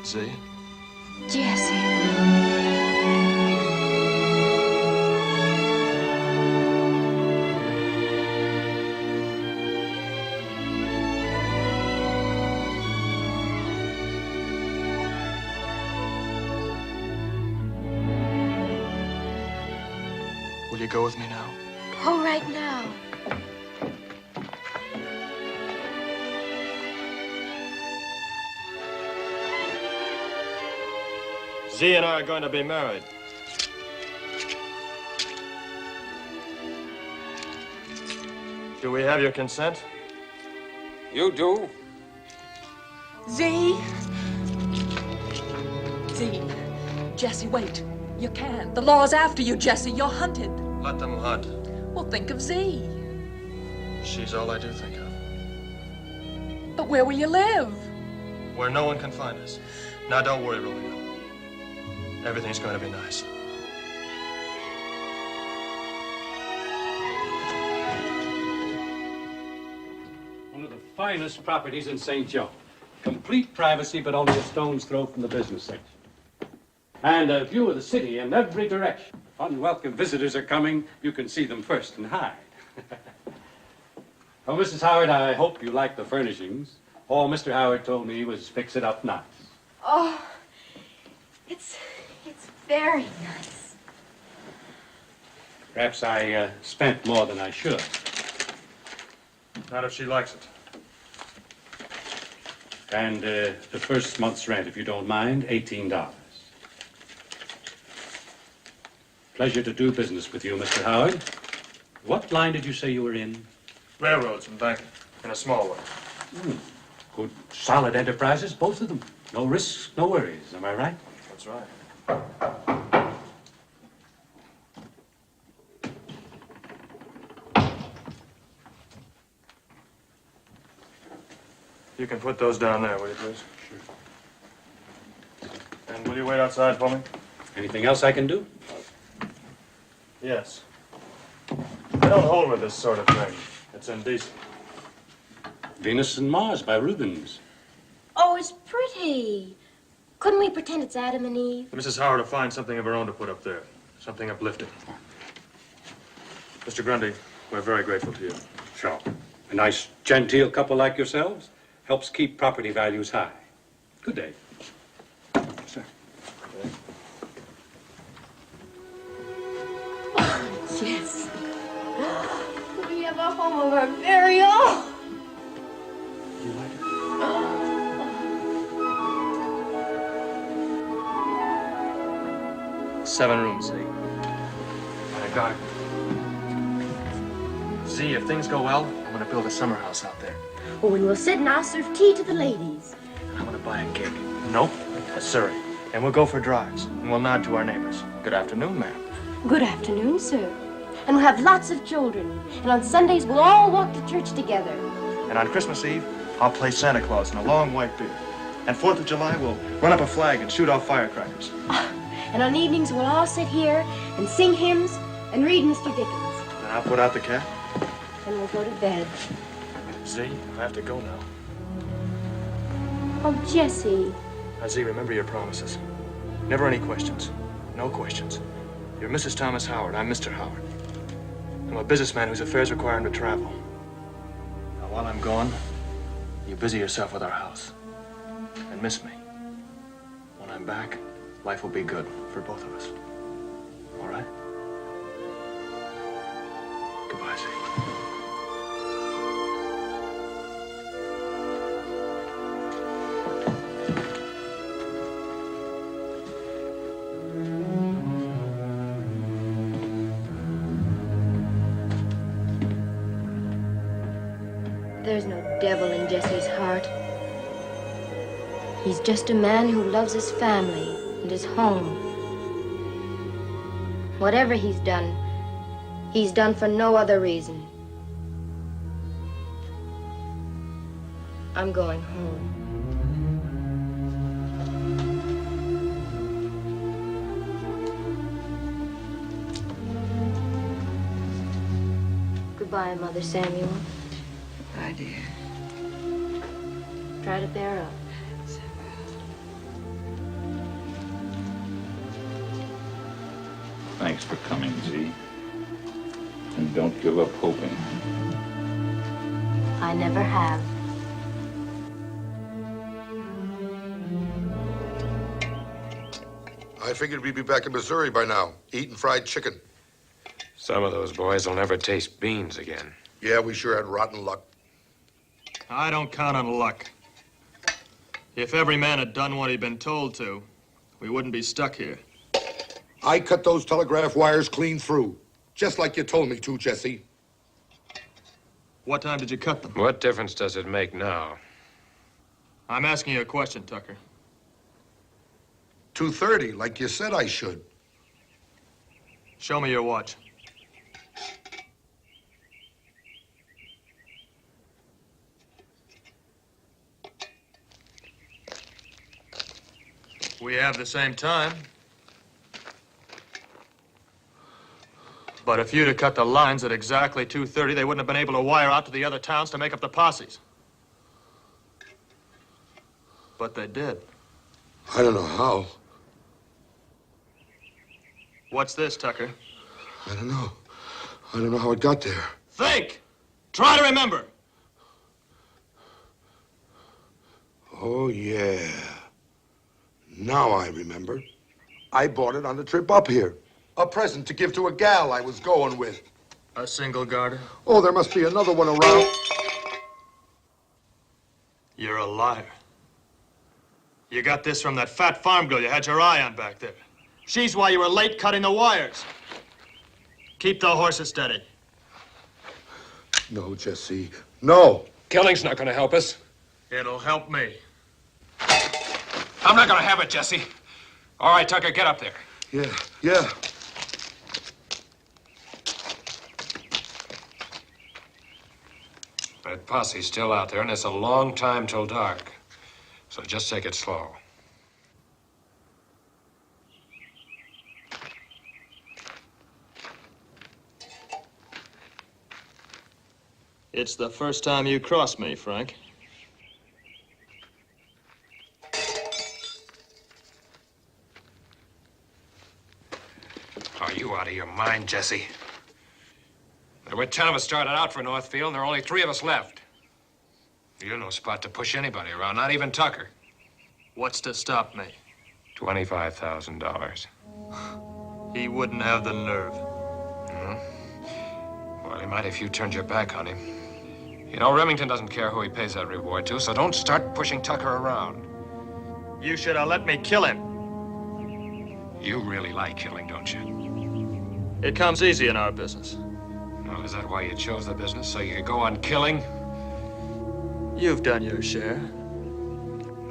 [SPEAKER 12] See?
[SPEAKER 21] Jesse.
[SPEAKER 12] you go with me now?
[SPEAKER 21] Oh, right now.
[SPEAKER 12] Z and I are going to be married. Do we have your consent?
[SPEAKER 20] You do?
[SPEAKER 15] Z. Z. Jesse, wait. You can't. The law's after you, Jesse. You're hunted.
[SPEAKER 12] Let them hunt.
[SPEAKER 15] Well, think of Z.
[SPEAKER 12] She's all I do think of.
[SPEAKER 15] But where will you live?
[SPEAKER 12] Where no one can find us. Now, don't worry, Romeo. Everything's going to be nice.
[SPEAKER 6] One of the finest properties in St. Joe. Complete privacy, but only a stone's throw from the business section. And a view of the city in every direction. If unwelcome visitors are coming, you can see them first and hide. Oh, Mrs. Howard, I hope you like the furnishings. All Mr. Howard told me was fix it up nice.
[SPEAKER 21] Oh, it's very nice.
[SPEAKER 6] Perhaps I spent more than I should.
[SPEAKER 12] Not if she likes it.
[SPEAKER 6] And the first month's rent, if you don't mind, $18. Pleasure to do business with you, Mr. Howard. What line did you say you were in?
[SPEAKER 12] Railroads and banking, in a small way.
[SPEAKER 6] Good, solid enterprises, both of them. No risks, no worries. Am I right?
[SPEAKER 12] That's right. You can put those down there, will you, please? Sure. And will you wait outside for me?
[SPEAKER 6] Anything else I can do?
[SPEAKER 12] Yes. I don't hold with this sort of thing. It's indecent.
[SPEAKER 6] Venus and Mars by Rubens.
[SPEAKER 21] Oh, it's pretty. Couldn't we pretend it's Adam and Eve?
[SPEAKER 12] Mrs. Howard will find something of her own to put up there. Something uplifting. Mr. Grundy, we're very grateful to you.
[SPEAKER 6] Sure. A nice, genteel couple like yourselves helps keep property values high. Good day. Sir.
[SPEAKER 21] Yes. We have a home of our very own.
[SPEAKER 6] You like it?
[SPEAKER 12] Seven rooms, Z. And a garden. Z, if things go well, I'm going to build a summer house out there.
[SPEAKER 21] Oh, and we'll sit and I'll serve tea to the ladies.
[SPEAKER 12] And I'm going to buy a gig. Nope, a surrey. And we'll go for drives. And we'll nod to our neighbors. Good afternoon, ma'am.
[SPEAKER 21] Good afternoon, sir. And we'll have lots of children. And on Sundays, we'll all walk to church together.
[SPEAKER 12] And on Christmas Eve, I'll play Santa Claus in a long white beard. And 4th of July, we'll run up a flag and shoot off firecrackers.
[SPEAKER 21] And on evenings, we'll all sit here and sing hymns and read Mr. Dickens.
[SPEAKER 12] And I'll put out the cat.
[SPEAKER 21] And we'll go to bed.
[SPEAKER 12] Z, I have to go now.
[SPEAKER 21] Oh, Jesse.
[SPEAKER 12] Now, Z, remember your promises. Never any questions. No questions. You're Mrs. Thomas Howard. I'm Mr. Howard. I'm a businessman whose affairs require him to travel. Now, while I'm gone, you busy yourself with our house. And miss me. When I'm back, life will be good for both of us. All right? Goodbye, Z.
[SPEAKER 21] There's no devil in Jesse's heart. He's just a man who loves his family and his home. Whatever he's done for no other reason. I'm going home. Goodbye, Mother Samuel.
[SPEAKER 14] Goodbye, dear.
[SPEAKER 21] Try to bear up.
[SPEAKER 9] Thanks for coming, Z. And don't give up hoping.
[SPEAKER 21] I never have.
[SPEAKER 23] I figured we'd be back in Missouri by now, eating fried chicken.
[SPEAKER 13] Some of those boys will never taste beans again.
[SPEAKER 7] Yeah, we sure had rotten luck.
[SPEAKER 12] I don't count on luck. If every man had done what he'd been told to, we wouldn't be stuck here.
[SPEAKER 7] I cut those telegraph wires clean through, just like you told me to, Jesse.
[SPEAKER 12] What time did you cut them?
[SPEAKER 13] What difference does it make now?
[SPEAKER 12] I'm asking you a question, Tucker.
[SPEAKER 7] 2:30, like you said I should.
[SPEAKER 12] Show me your watch. We have the same time. But if you'd have cut the lines at exactly 2:30, they wouldn't have been able to wire out to the other towns to make up the posses. But they did.
[SPEAKER 7] I don't know how.
[SPEAKER 12] What's this, Tucker?
[SPEAKER 7] I don't know. I don't know how it got there.
[SPEAKER 12] Think! Try to remember!
[SPEAKER 7] Oh, yeah. Now I remember. I bought it on the trip up here. A present to give to a gal I was going with.
[SPEAKER 12] A single garter?
[SPEAKER 7] Oh, there must be another one around.
[SPEAKER 12] You're a liar. You got this from that fat farm girl you had your eye on back there. She's why you were late cutting the wires. Keep the horses steady.
[SPEAKER 7] No, Jesse. No.
[SPEAKER 13] Killing's not going to help us.
[SPEAKER 12] It'll help me.
[SPEAKER 13] I'm not going to have it, Jesse. All right, Tucker, get up there.
[SPEAKER 7] Yeah.
[SPEAKER 13] That posse's still out there, and it's a long time till dark. So just take it slow.
[SPEAKER 12] It's the first time you crossed me, Frank.
[SPEAKER 13] Are you out of your mind, Jesse? There were 10 of us started out for Northfield, and there are only 3 of us left. You're no spot to push anybody around, not even Tucker.
[SPEAKER 12] What's to stop me?
[SPEAKER 13] $25,000.
[SPEAKER 12] He wouldn't have the nerve.
[SPEAKER 13] Well, he might if you turned your back on him. You know, Remington doesn't care who he pays that reward to, so don't start pushing Tucker around.
[SPEAKER 12] You should have let me kill him.
[SPEAKER 13] You really like killing, don't you?
[SPEAKER 12] It comes easy in our business.
[SPEAKER 13] Well, is that why you chose the business, so you could go on killing?
[SPEAKER 12] You've done your share.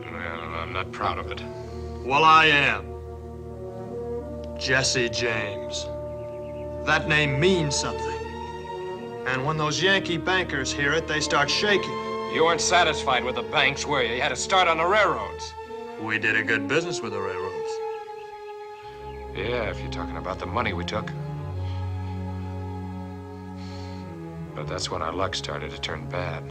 [SPEAKER 13] Well, I'm not proud of it.
[SPEAKER 12] Well, I am. Jesse James. That name means something. And when those Yankee bankers hear it, they start shaking.
[SPEAKER 13] You weren't satisfied with the banks, were you? You had to start on the railroads.
[SPEAKER 12] We did a good business with the railroads.
[SPEAKER 13] Yeah, if you're talking about the money we took. But that's when our luck started to turn bad.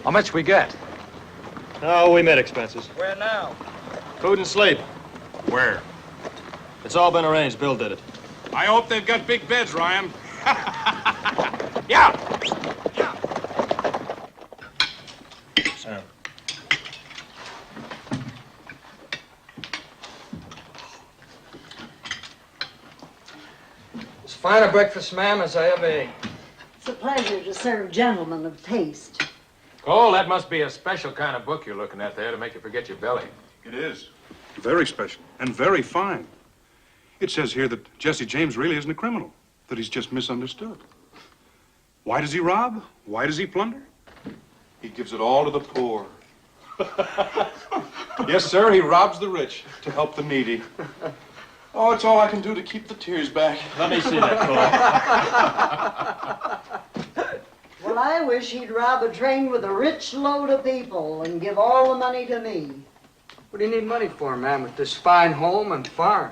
[SPEAKER 5] How much we get?
[SPEAKER 12] Oh, we met expenses.
[SPEAKER 5] Where now?
[SPEAKER 12] Food and sleep.
[SPEAKER 11] Where?
[SPEAKER 12] It's all been arranged. Bill did it.
[SPEAKER 11] I hope they've got big beds, Ryan. Yeah!
[SPEAKER 12] Sam.
[SPEAKER 5] As fine a breakfast, ma'am, as I ever ate.
[SPEAKER 22] It's a pleasure to serve gentlemen of taste.
[SPEAKER 5] Cole, that must be a special kind of book you're looking at there to make you forget your belly.
[SPEAKER 11] It is. Very special and very fine. It says here that Jesse James really isn't a criminal, that he's just misunderstood. Why does he rob? Why does he plunder? He gives it all to the poor. Yes, sir, he robs the rich to help the needy. Oh, it's all I can do to keep the tears back.
[SPEAKER 12] Let me see that, Cole.
[SPEAKER 22] Well, I wish he'd rob a train with a rich load of people and give all the money to me.
[SPEAKER 5] What do you need money for, ma'am, with this fine home and farm?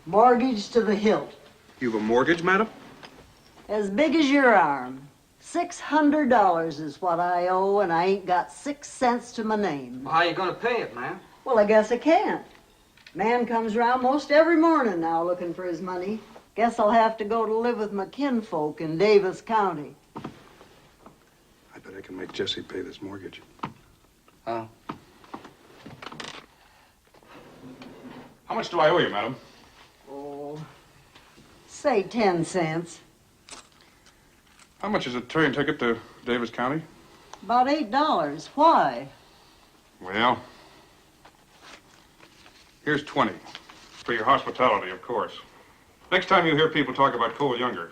[SPEAKER 22] Mortgage to the hilt.
[SPEAKER 11] You have a mortgage, madam?
[SPEAKER 22] As big as your arm. $600 is what I owe, and I ain't got 6 cents to my name.
[SPEAKER 5] Well, how you gonna pay it, ma'am?
[SPEAKER 22] Well, I guess I can't. Man comes around most every morning now looking for his money. Guess I'll have to go to live with my kinfolk in Davis County.
[SPEAKER 11] I bet I can make Jesse pay this mortgage.
[SPEAKER 5] Oh.
[SPEAKER 11] How much do I owe you, madam?
[SPEAKER 22] Oh, say 10 cents.
[SPEAKER 11] How much is a train ticket to Davis County?
[SPEAKER 22] About $8. Why?
[SPEAKER 11] Well, here's 20. For your hospitality, of course. Next time you hear people talk about Cole Younger,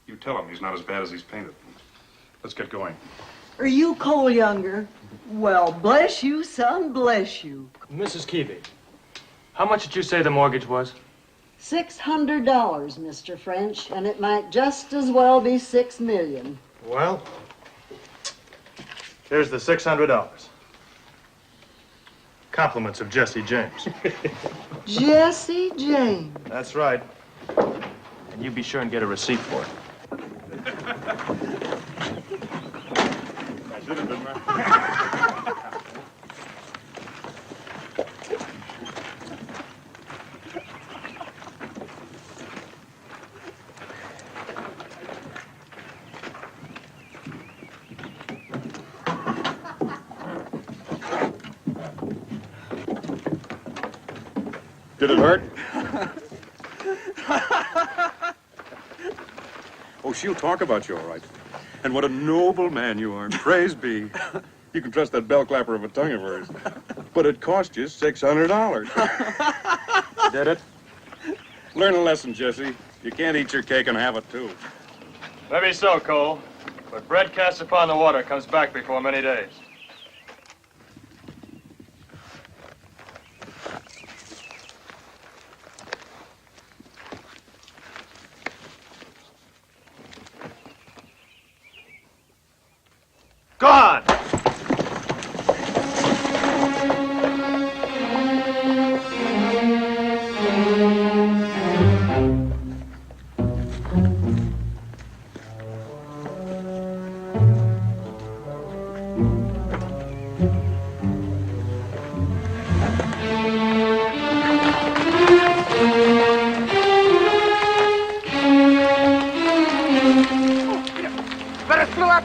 [SPEAKER 11] you tell them he's not as bad as he's painted. Let's get going.
[SPEAKER 22] Are you Cole Younger? Well, bless you, son, bless you.
[SPEAKER 12] Mrs. Keevy, how much did you say the mortgage was?
[SPEAKER 22] $600, Mr. French, and it might just as well be $6 million.
[SPEAKER 12] Well, here's the $600. Compliments of Jesse James.
[SPEAKER 22] Jesse James.
[SPEAKER 12] That's right. And you be sure and get a receipt for it.
[SPEAKER 11] I did it, didn't I? Did it hurt? Oh, she'll talk about you, all right. And what a noble man you are. Praise be. You can trust that bell clapper of a tongue of hers. But it cost you $600.
[SPEAKER 12] Did it?
[SPEAKER 11] Learn a lesson, Jesse. You can't eat your cake and have it, too.
[SPEAKER 12] Maybe so, Cole. But bread cast upon the water comes back before many days. Go on!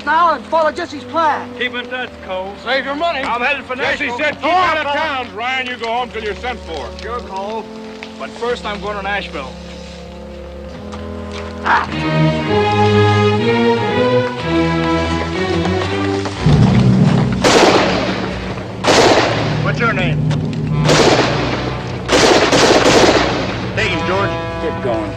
[SPEAKER 5] Now and follow Jesse's plan.
[SPEAKER 12] Keep in touch, Cole.
[SPEAKER 5] Save your money.
[SPEAKER 12] I'm headed for
[SPEAKER 11] Jesse
[SPEAKER 12] Nashville.
[SPEAKER 11] said keep
[SPEAKER 12] Go on,
[SPEAKER 11] out of
[SPEAKER 12] fella.
[SPEAKER 11] town. Ryan, you go home till you're sent for.
[SPEAKER 12] Sure, Cole. But first I'm going to Nashville. What's your name? Take him, George.
[SPEAKER 18] Get going.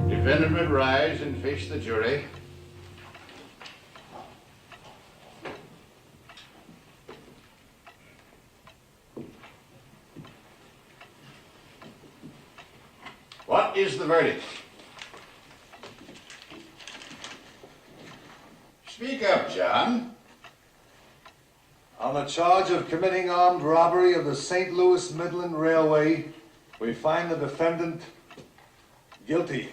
[SPEAKER 1] Defendant would rise and face the jury. What is the verdict? Speak up, John.
[SPEAKER 8] On the charge of committing armed robbery of the St. Louis Midland Railway, We find the defendant guilty.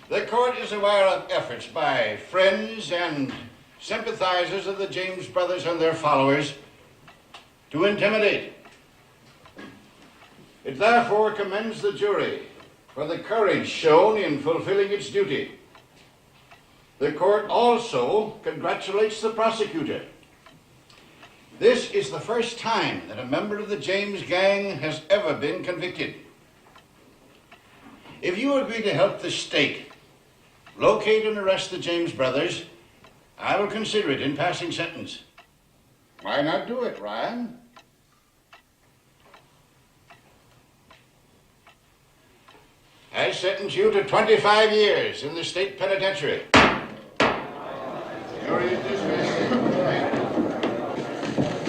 [SPEAKER 2] The court is aware of efforts by friends and sympathizers of the James brothers and their followers to intimidate. It therefore commends the jury for the courage shown in fulfilling its duty. The court also congratulates the prosecutor. This is the first time that a member of the James gang has ever been convicted. If you agree to help the state locate and arrest the James brothers, I will consider it in passing sentence. Why not do it, Ryan? I sentence you to 25 years in the state penitentiary.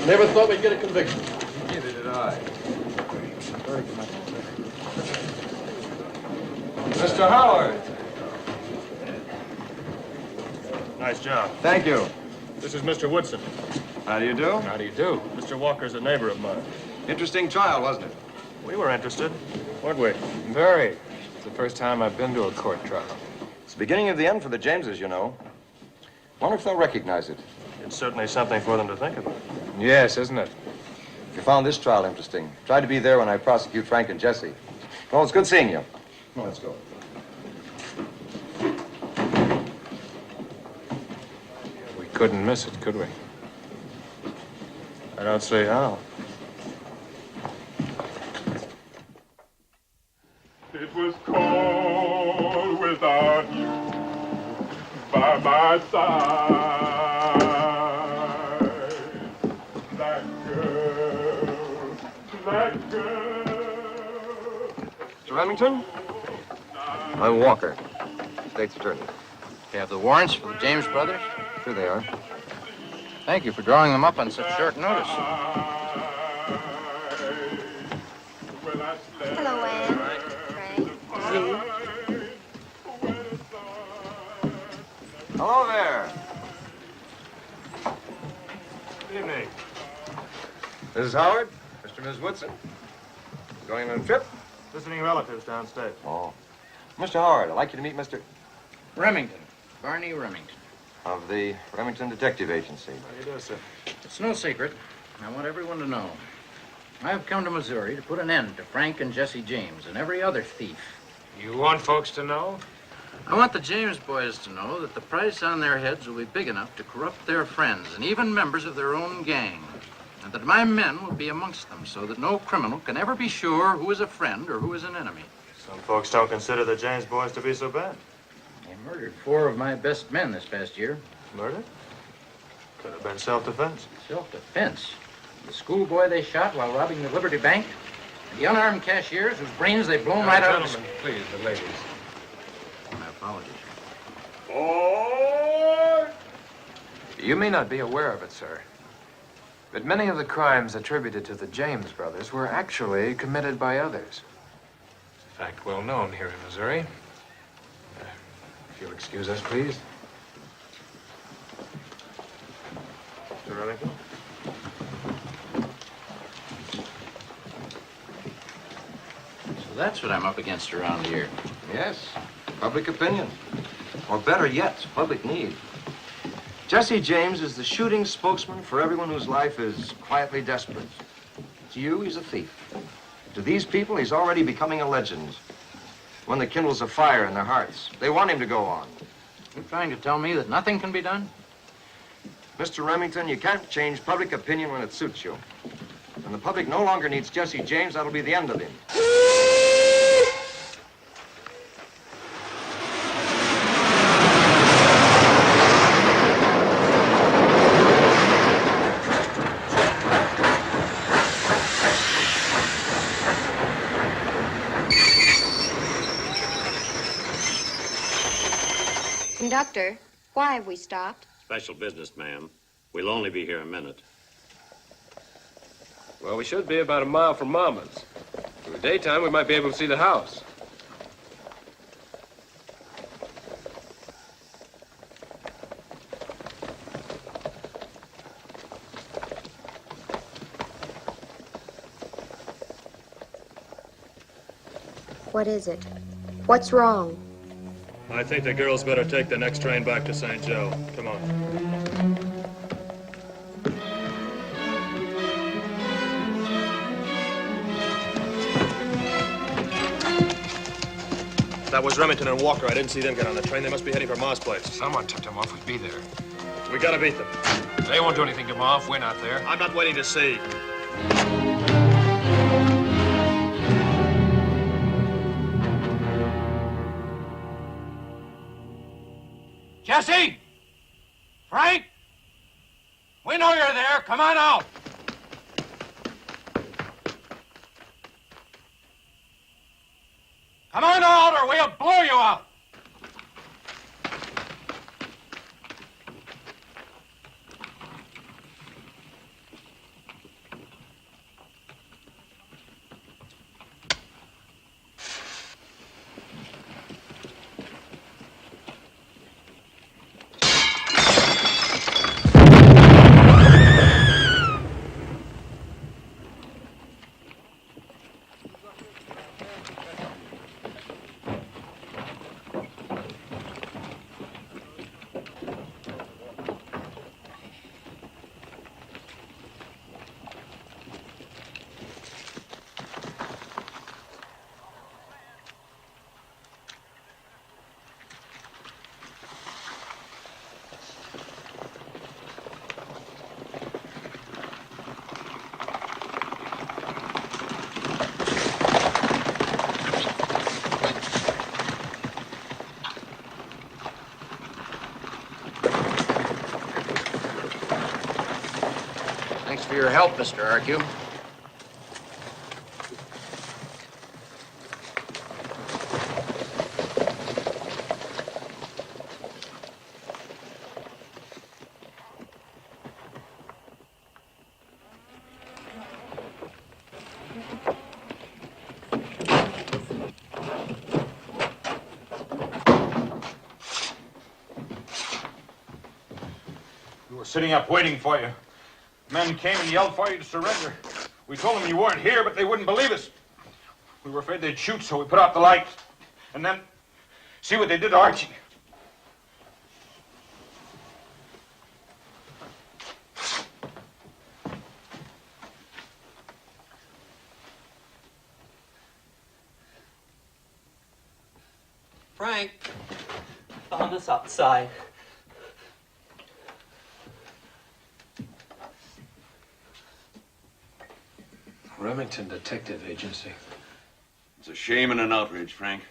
[SPEAKER 1] Never thought we'd get a conviction.
[SPEAKER 13] Neither did I. Mr. Howard.
[SPEAKER 12] Nice job.
[SPEAKER 13] Thank you.
[SPEAKER 12] This is Mr. Woodson.
[SPEAKER 13] How do you do?
[SPEAKER 12] How do you do? Mr. Walker's a neighbor of mine.
[SPEAKER 13] Interesting trial, wasn't it?
[SPEAKER 12] We were interested, weren't we?
[SPEAKER 13] Very. It's the first time I've been to a court trial.
[SPEAKER 4] It's the beginning of the end for the Jameses, you know. Wonder if they'll recognize it.
[SPEAKER 12] It's certainly something for them to think about.
[SPEAKER 13] Yes, isn't it?
[SPEAKER 4] If you found this trial interesting, try to be there when I prosecute Frank and Jesse. Well, it's good seeing you. Come on, let's go.
[SPEAKER 13] We couldn't miss it, could we?
[SPEAKER 12] I don't see how.
[SPEAKER 10] It was cold without you by my side. That girl.
[SPEAKER 4] Mr. Remington? I'm Walker, state's attorney. You have the warrants for the James brothers? Sure they are. Thank you for drawing them up on such short notice.
[SPEAKER 21] Hello, Anne. Frank.
[SPEAKER 4] Hello there.
[SPEAKER 12] Good evening.
[SPEAKER 4] Mrs. Howard, Mr. and Ms. Woodson. Going on a trip?
[SPEAKER 12] Visiting relatives downstate.
[SPEAKER 4] Oh. Mr. Howard, I'd like you to meet Mr.
[SPEAKER 23] Remington. Barney Remington.
[SPEAKER 4] of the Remington Detective Agency.
[SPEAKER 23] How do you do, sir? It's no secret. I want everyone to know. I have come to Missouri to put an end to Frank and Jesse James and every other thief.
[SPEAKER 13] You want folks to know?
[SPEAKER 23] I want the James boys to know that the price on their heads will be big enough to corrupt their friends and even members of their own gang. And that my men will be amongst them so that no criminal can ever be sure who is a friend or who is an enemy.
[SPEAKER 12] Some folks don't consider the James boys to be so bad.
[SPEAKER 23] They murdered 4 of my best men this past year.
[SPEAKER 12] Murder? Could have been self-defense.
[SPEAKER 23] Self-defense? The schoolboy they shot while robbing the Liberty Bank? And the unarmed cashiers whose brains they've blown right out of the...
[SPEAKER 13] Gentlemen, please, the ladies.
[SPEAKER 23] My apologies.
[SPEAKER 13] You may not be aware of it, sir, but many of the crimes attributed to the James brothers were actually committed by others. It's a fact well known here in Missouri. If you'll excuse us, please.
[SPEAKER 12] Mr. Remington?
[SPEAKER 23] So that's what I'm up against around here.
[SPEAKER 4] Yes, public opinion. Or better yet, public need. Jesse James is the shooting spokesman for everyone whose life is quietly desperate. To you, he's a thief. To these people, he's already becoming a legend. One that kindles a fire in their hearts. They want him to go on.
[SPEAKER 23] You're trying to tell me that nothing can be done?
[SPEAKER 4] Mr. Remington, you can't change public opinion when it suits you. When the public no longer needs Jesse James, that'll be the end of him.
[SPEAKER 21] Conductor, why have we stopped?
[SPEAKER 9] Special business, ma'am. We'll only be here a minute.
[SPEAKER 13] Well, we should be about a mile from Mama's. In the daytime, we might be able to see the house.
[SPEAKER 21] What is it? What's wrong?
[SPEAKER 12] I think the girls better take the next train back to St. Joe. Come on. That was Remington and Walker. I didn't see them get on the train. They must be heading for Ma's place.
[SPEAKER 13] Someone tipped them off. We'd be there.
[SPEAKER 12] We gotta beat them.
[SPEAKER 13] They won't do anything to Ma if we're not there.
[SPEAKER 12] I'm not waiting to see.
[SPEAKER 5] Jesse! Frank! We know you're there. Come on out. Come on out or we'll blow you out.
[SPEAKER 23] Thanks for your help, Mr. Arcue.
[SPEAKER 8] We were sitting up waiting for you. Men came and yelled for you to surrender. We told them you weren't here, but they wouldn't believe us. We were afraid they'd shoot, so we put out the light. And then, see what they did to Archie.
[SPEAKER 16] Frank, found us outside.
[SPEAKER 12] Remington Detective Agency.
[SPEAKER 17] It's a shame and an outrage, Frank.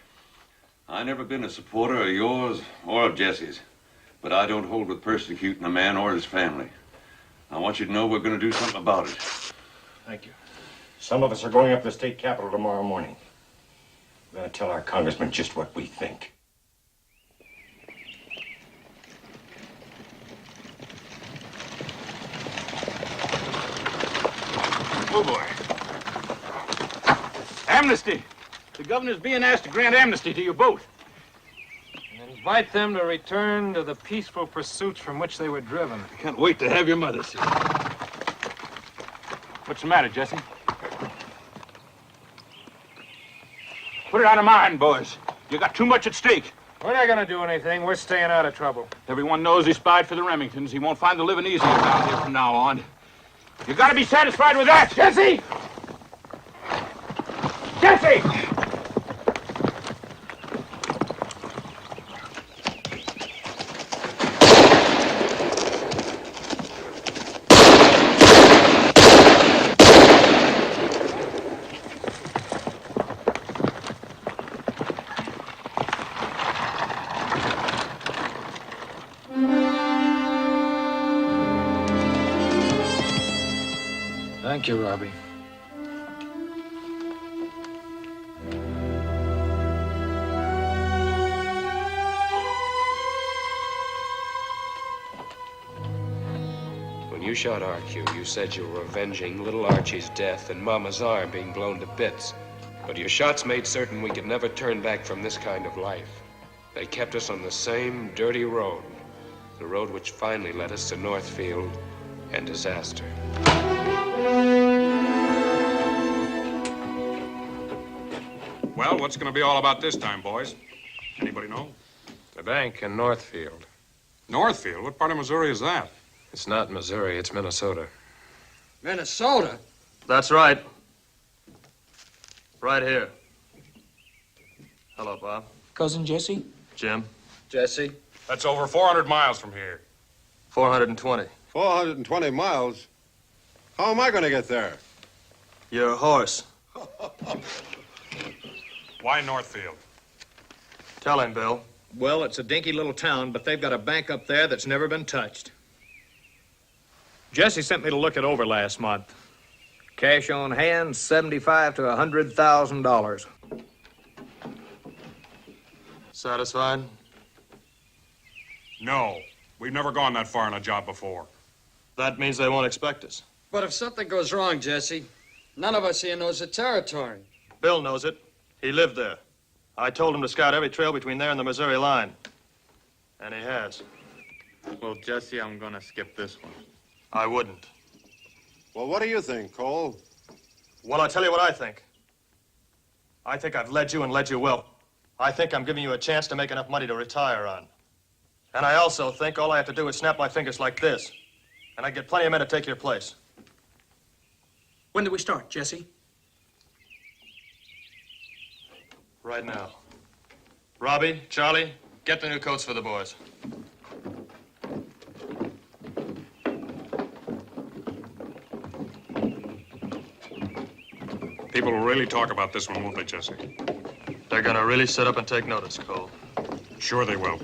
[SPEAKER 17] I never been a supporter of yours or of Jesse's, but I don't hold with persecuting a man or his family. I want you to know we're going to do something about it.
[SPEAKER 8] Thank you. Some of us are going up to the state capitol tomorrow morning. We're going to tell our congressman just what we think. Oh, boy. Amnesty! The governor's being asked to grant amnesty to you both.
[SPEAKER 4] And invite them to return to the peaceful pursuits from which they were driven.
[SPEAKER 8] I can't wait to have your mother see. What's the matter, Jesse? Put it out of mind, boys. You got too much at stake.
[SPEAKER 4] We're not gonna do anything. We're staying out of trouble.
[SPEAKER 8] Everyone knows he spied for the Remingtons. He won't find the living easy around here from now on. You gotta be satisfied with that, Jesse! Jesse!
[SPEAKER 12] Thank you, Robbie.
[SPEAKER 13] When you shot RQ, you said you were avenging little Archie's death and Mama's arm being blown to bits. But your shots made certain we could never turn back from this kind of life. They kept us on the same dirty road, the road which finally led us to Northfield and disaster.
[SPEAKER 11] Well, what's going to be all about this time, boys? Anybody know?
[SPEAKER 13] The bank in Northfield.
[SPEAKER 11] Northfield? What part of Missouri is that?
[SPEAKER 13] It's not Missouri, it's Minnesota.
[SPEAKER 5] Minnesota?
[SPEAKER 12] That's right. Right here. Hello, Bob.
[SPEAKER 5] Cousin Jesse?
[SPEAKER 12] Jim.
[SPEAKER 5] Jesse?
[SPEAKER 11] That's over 400 miles from here.
[SPEAKER 12] 420.
[SPEAKER 3] 420 miles? How am I going to get there?
[SPEAKER 12] Your horse.
[SPEAKER 11] Why Northfield?
[SPEAKER 12] Tell him, Bill.
[SPEAKER 5] Well, it's a dinky little town, but they've got a bank up there that's never been touched. Jesse sent me to look it over last month. Cash on hand, $75,000 to $100,000.
[SPEAKER 12] Satisfied?
[SPEAKER 11] No. We've never gone that far in a job before.
[SPEAKER 12] That means they won't expect us.
[SPEAKER 5] But if something goes wrong, Jesse, none of us here knows the territory.
[SPEAKER 12] Bill knows it. He lived there. I told him to scout every trail between there and the Missouri line. And he has.
[SPEAKER 3] Well, Jesse, I'm going to skip this one.
[SPEAKER 12] I wouldn't.
[SPEAKER 3] Well, what do you think, Cole?
[SPEAKER 12] Well, I'll tell you what I think. I think I've led you and led you well. I think I'm giving you a chance to make enough money to retire on. And I also think all I have to do is snap my fingers like this. And I'd get plenty of men to take your place.
[SPEAKER 5] When do we start, Jesse?
[SPEAKER 12] Right now. Robbie, Charlie, get the new coats for the boys.
[SPEAKER 11] People will really talk about this one, won't they, Jesse?
[SPEAKER 12] They're gonna really sit up and take notice, Cole.
[SPEAKER 11] Sure they will.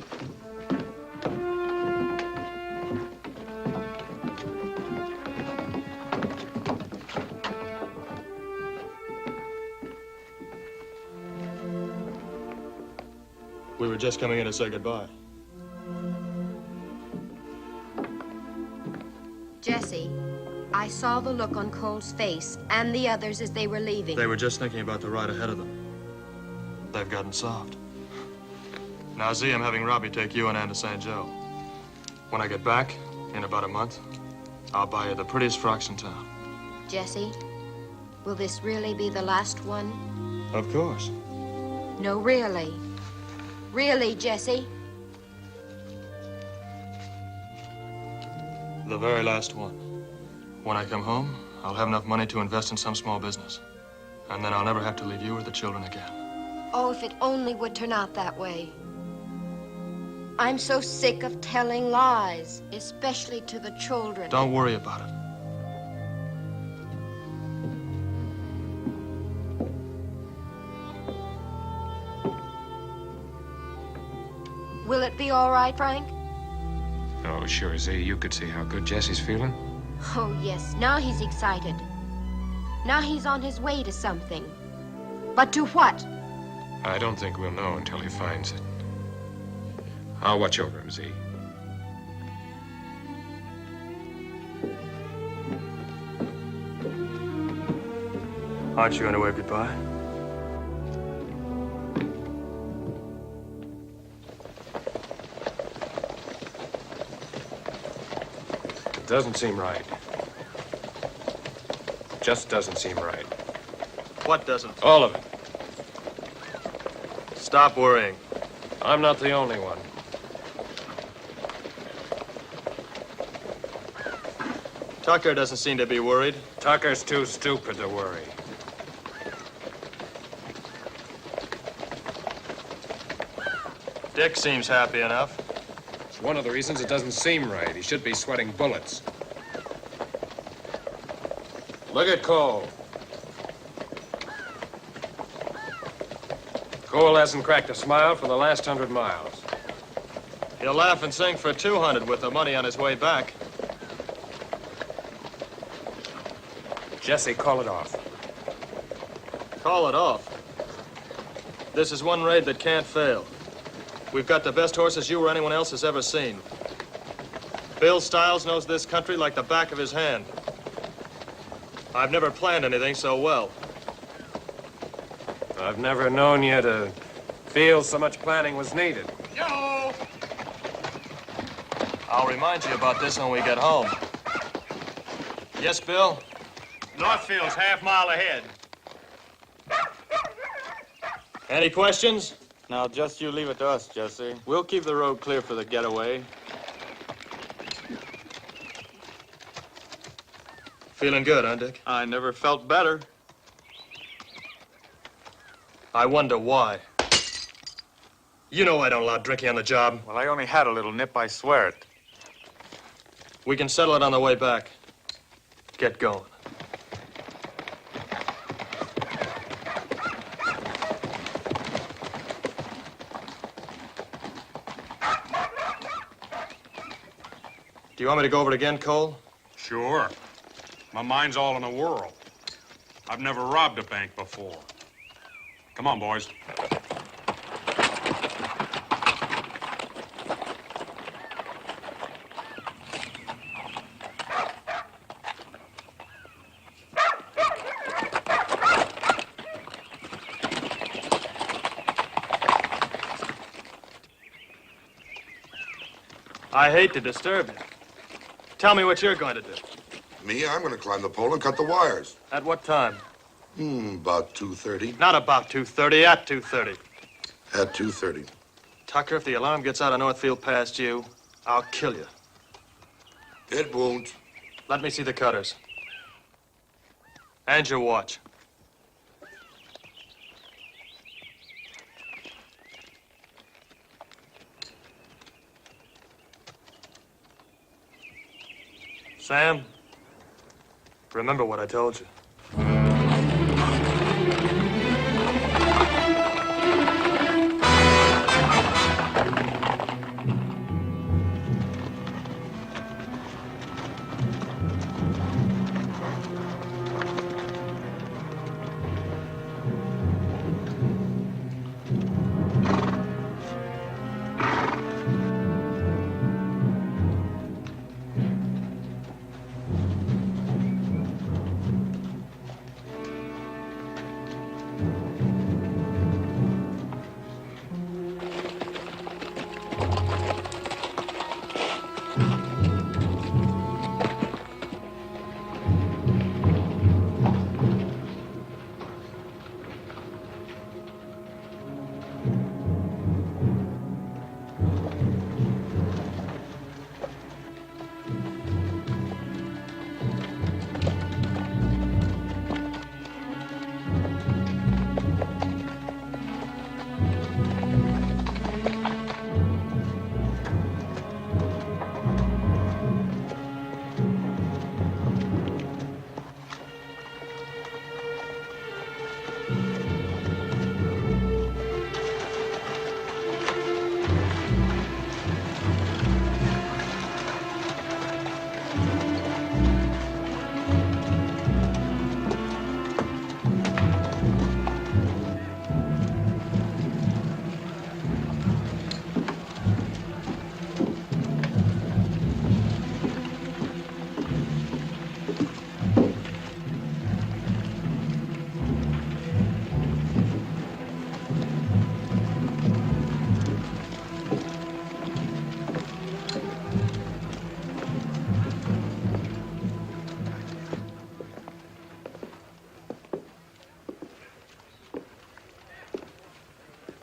[SPEAKER 12] We were just coming in to say goodbye.
[SPEAKER 21] Jesse, I saw the look on Cole's face and the others as they were leaving.
[SPEAKER 12] They were just thinking about the ride ahead of them. They've gotten soft. Now, Z, I'm having Robbie take you and Ann to St. Joe. When I get back, in about a month, I'll buy you the prettiest frocks in town.
[SPEAKER 21] Jesse, will this really be the last one?
[SPEAKER 12] Of course.
[SPEAKER 21] No, really. Really, Jesse?
[SPEAKER 12] The very last one. When I come home, I'll have enough money to invest in some small business. And then I'll never have to leave you or the children again.
[SPEAKER 21] Oh, if it only would turn out that way. I'm so sick of telling lies, especially to the children.
[SPEAKER 12] Don't worry about it.
[SPEAKER 21] Will it be all right, Frank?
[SPEAKER 13] Oh, sure, Z. You could see how good Jesse's feeling.
[SPEAKER 21] Oh, yes. Now he's excited. Now he's on his way to something. But to what?
[SPEAKER 13] I don't think we'll know until he finds it. I'll watch over him, Z.
[SPEAKER 12] Aren't you going to wave goodbye?
[SPEAKER 13] It doesn't seem right. Just doesn't seem right.
[SPEAKER 12] What doesn't?
[SPEAKER 13] All of it.
[SPEAKER 12] Stop worrying.
[SPEAKER 13] I'm not the only one.
[SPEAKER 12] Tucker doesn't seem to be worried.
[SPEAKER 13] Tucker's too stupid to worry.
[SPEAKER 12] Dick seems happy enough.
[SPEAKER 13] It's one of the reasons it doesn't seem right. He should be sweating bullets. Look at Cole. Cole hasn't cracked a smile for the last 100 miles.
[SPEAKER 12] He'll laugh and sing for 200 with the money on his way back.
[SPEAKER 13] Jesse, call it off.
[SPEAKER 12] Call it off. This is one raid that can't fail. We've got the best horses you or anyone else has ever seen. Bill Stiles knows this country like the back of his hand. I've never planned anything so well.
[SPEAKER 13] I've never known you to feel so much planning was needed.
[SPEAKER 12] Yo! I'll remind you about this when we get home. Yes, Bill?
[SPEAKER 8] Northfield's half-mile ahead.
[SPEAKER 12] Any questions?
[SPEAKER 15] Now, just you leave it to us, Jesse. We'll keep the road clear for the getaway.
[SPEAKER 12] Feeling good, huh, Dick?
[SPEAKER 15] I never felt better.
[SPEAKER 12] I wonder why. You know I don't allow drinking on the job.
[SPEAKER 15] Well, I only had a little nip, I swear it.
[SPEAKER 12] We can settle it on the way back. Get going. Do you want me to go over it again, Cole?
[SPEAKER 11] Sure. My mind's all in a whirl. I've never robbed a bank before. Come on, boys.
[SPEAKER 12] I hate to disturb you. Tell me what you're going to do.
[SPEAKER 7] Me, I'm going to climb the pole and cut the wires.
[SPEAKER 12] At what time?
[SPEAKER 7] About 2:30.
[SPEAKER 12] Not about 2:30, at 2:30.
[SPEAKER 7] At 2:30.
[SPEAKER 12] Tucker, if the alarm gets out of Northfield past you, I'll kill you.
[SPEAKER 7] It won't.
[SPEAKER 12] Let me see the cutters. And your watch. Sam, remember what I told you.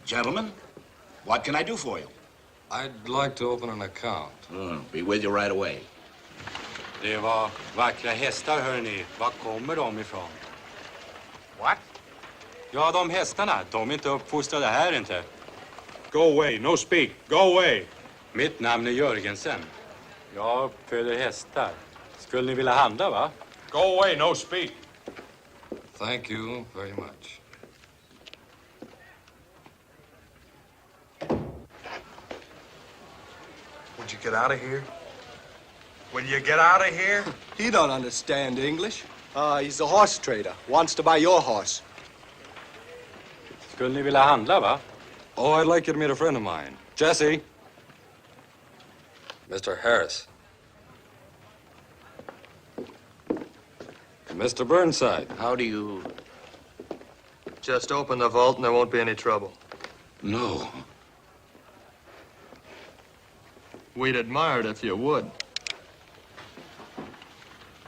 [SPEAKER 19] Gentlemen, what can I do for you?
[SPEAKER 13] I'd like to open an account.
[SPEAKER 19] Be with you right away.
[SPEAKER 20] Det var vackra hästar, hörni. Var kommer de ifrån?
[SPEAKER 15] What?
[SPEAKER 20] Ja, de hästarna. De är inte uppfostrade här inte.
[SPEAKER 11] Go away, no speak. Go away.
[SPEAKER 20] Mitt namn är Jörgensen. Jag uppföder hästar. Skulle ni vilja handla, va?
[SPEAKER 11] Go away, no speak.
[SPEAKER 13] Thank you very much.
[SPEAKER 24] Would you get out of here? Will you get out of here?
[SPEAKER 25] He don't understand English. He's a horse trader. Wants to buy your horse.
[SPEAKER 20] Skulle ni vilja handla, va?
[SPEAKER 13] Oh, I'd like you to meet a friend of mine. Jesse. Mr. Harris. Mr. Burnside.
[SPEAKER 19] How do you...
[SPEAKER 12] Just open the vault and there won't be any trouble.
[SPEAKER 19] No.
[SPEAKER 12] We'd admire it if you would.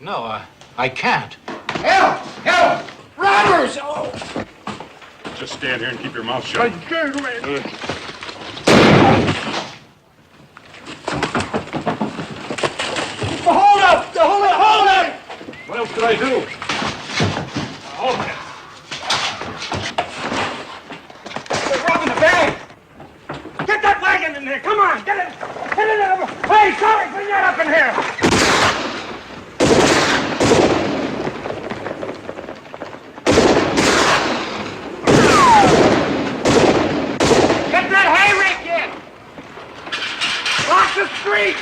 [SPEAKER 23] No, I can't.
[SPEAKER 2] Help! Help! Robbers! Oh!
[SPEAKER 11] Just stand here and keep your mouth shut.
[SPEAKER 10] Hold up! Hold it!
[SPEAKER 11] What else could I do?
[SPEAKER 10] Hold it! They're robbing the bank! Get that wagon in there! Come on! Get it! Get it over! Hey, sorry! Bring that up in here! Get that hay rake in! Block the street!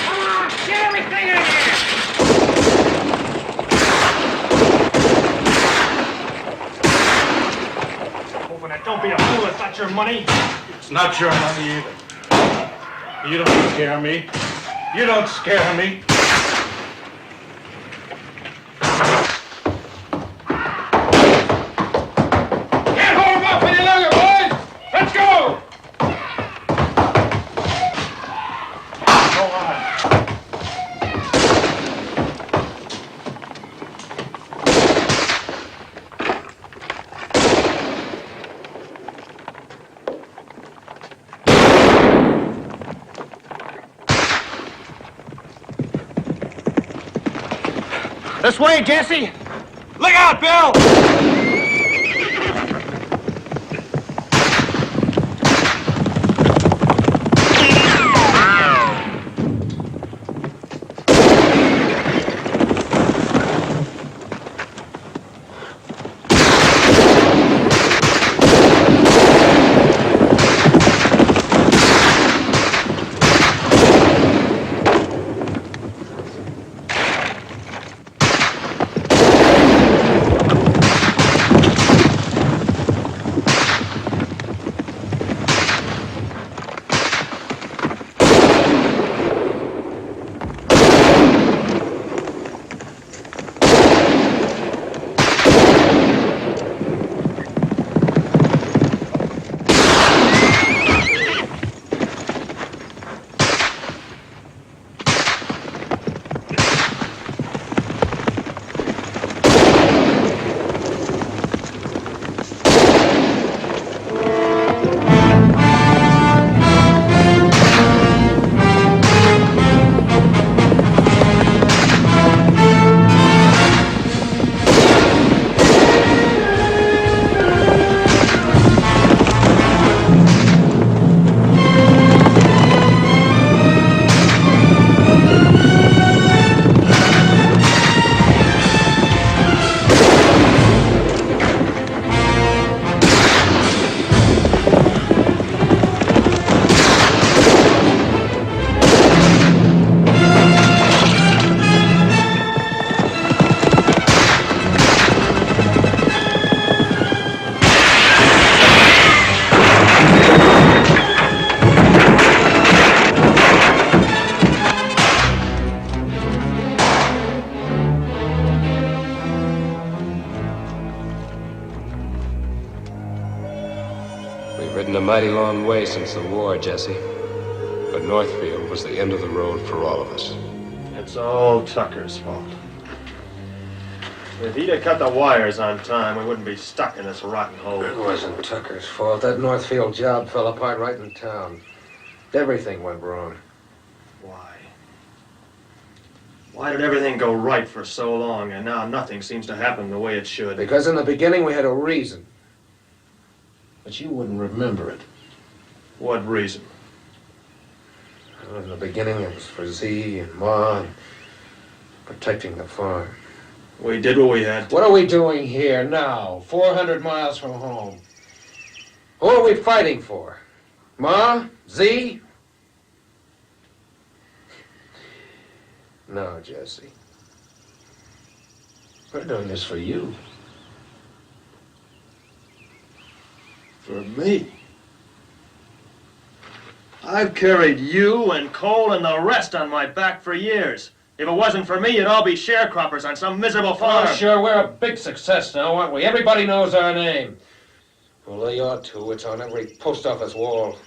[SPEAKER 10] Come on! Get everything in here! Open it! Don't be a fool! It's not your money!
[SPEAKER 8] It's not your money either. You don't scare me. You don't scare me.
[SPEAKER 10] Can't hold him up any longer, boys! Let's go!
[SPEAKER 8] Go on.
[SPEAKER 10] This way, Jesse! Look out, Bill!
[SPEAKER 13] Ridden a mighty long way since the war, Jesse. But Northfield was the end of the road for all of us.
[SPEAKER 15] It's all Tucker's fault. If he'd have cut the wires on time, we wouldn't be stuck in this rotten hole.
[SPEAKER 4] It wasn't Tucker's fault. That Northfield job fell apart right in town. Everything went wrong.
[SPEAKER 15] Why? Why did everything go right for so long, and now nothing seems to happen the way it should?
[SPEAKER 4] Because in the beginning we had a reason. But you wouldn't remember it.
[SPEAKER 15] What reason?
[SPEAKER 4] Well, in the beginning it was for Z and Ma and protecting the farm.
[SPEAKER 15] We did what we had to.
[SPEAKER 4] What are we doing here now, 400 miles from home? Who are we fighting for? Ma? Z? No, Jesse. We're doing this for you.
[SPEAKER 15] For me? I've carried you and Cole and the rest on my back for years. If it wasn't for me, you'd all be sharecroppers on some miserable farm.
[SPEAKER 4] Oh, sure, we're a big success now, aren't we? Everybody knows our name. Well, they ought to. It's on every post office wall.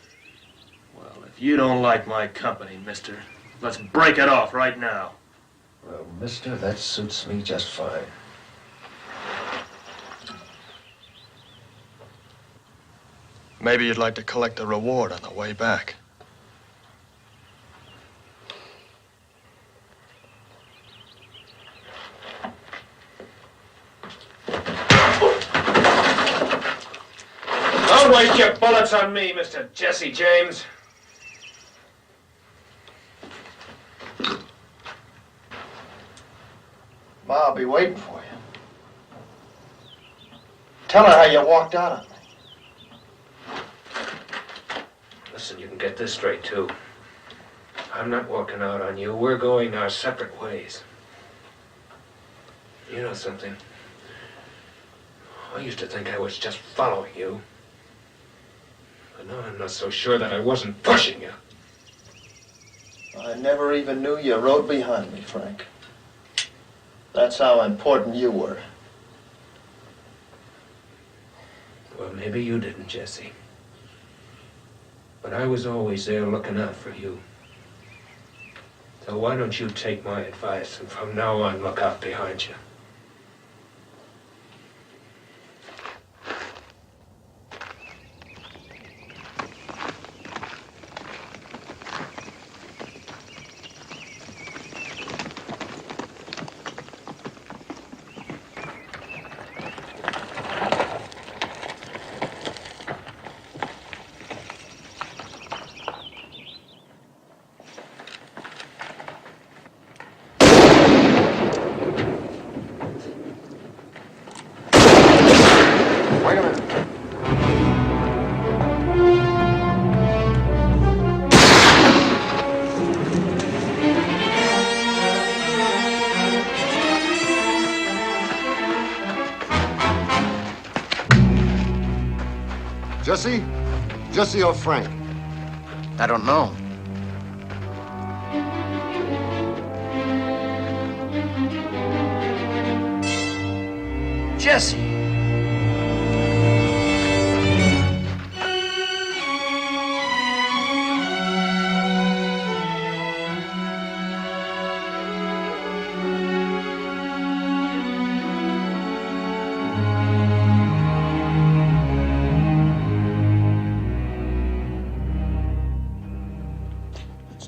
[SPEAKER 15] Well, if you don't like my company, mister, let's break it off right now.
[SPEAKER 4] Well, mister, that suits me just fine.
[SPEAKER 1] Maybe you'd like to collect the reward on the way back.
[SPEAKER 15] Don't waste your bullets on me, Mr. Jesse James.
[SPEAKER 6] Ma, I'll be waiting for you. Tell her how you walked out on me.
[SPEAKER 14] Listen, you can get this straight, too. I'm not walking out on you. We're going our separate ways. You know something? I used to think I was just following you. But now I'm not so sure that I wasn't pushing you.
[SPEAKER 6] I never even knew you rode behind me, Frank. That's how important you were.
[SPEAKER 14] Well, maybe you didn't, Jesse. But I was always there looking out for you. So why don't you take my advice and from now on look out behind you?
[SPEAKER 7] Jesse? Jesse or Frank?
[SPEAKER 19] I don't know.
[SPEAKER 14] Jesse!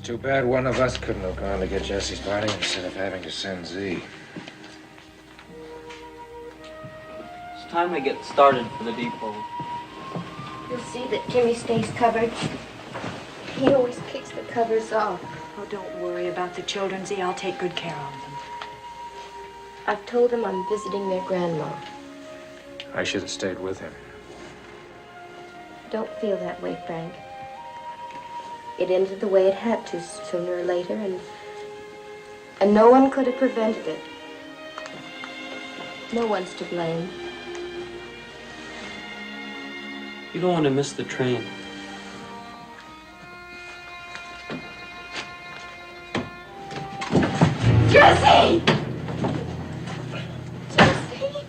[SPEAKER 14] Too bad one of us couldn't have gone to get Jesse's body instead of having to send Z.
[SPEAKER 16] It's time to get started for the depot.
[SPEAKER 21] You'll see that Jimmy stays covered. He always kicks the covers off.
[SPEAKER 18] Oh, don't worry about the children, Z. I'll take good care of them.
[SPEAKER 21] I've told him I'm visiting their grandma.
[SPEAKER 14] I should have stayed with him.
[SPEAKER 21] Don't feel that way, Frank. It ended the way it had to sooner or later, and no one could have prevented it. No one's to blame.
[SPEAKER 16] You don't want to miss the train.
[SPEAKER 21] Jesse! Jesse!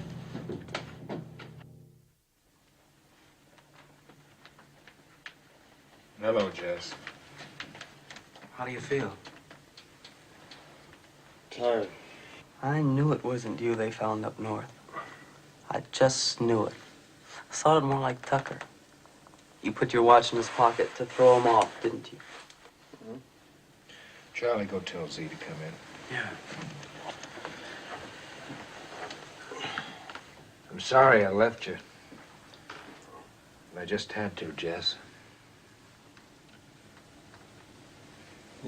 [SPEAKER 14] Hello, Jess.
[SPEAKER 16] How do you feel?
[SPEAKER 6] Tired.
[SPEAKER 16] I knew it wasn't you they found up north. I just knew it. I thought it more like Tucker. You put your watch in his pocket to throw him off, didn't you?
[SPEAKER 14] Mm-hmm. Charlie, go tell Z to come in.
[SPEAKER 16] Yeah.
[SPEAKER 14] I'm sorry I left you. But I just had to, Jess.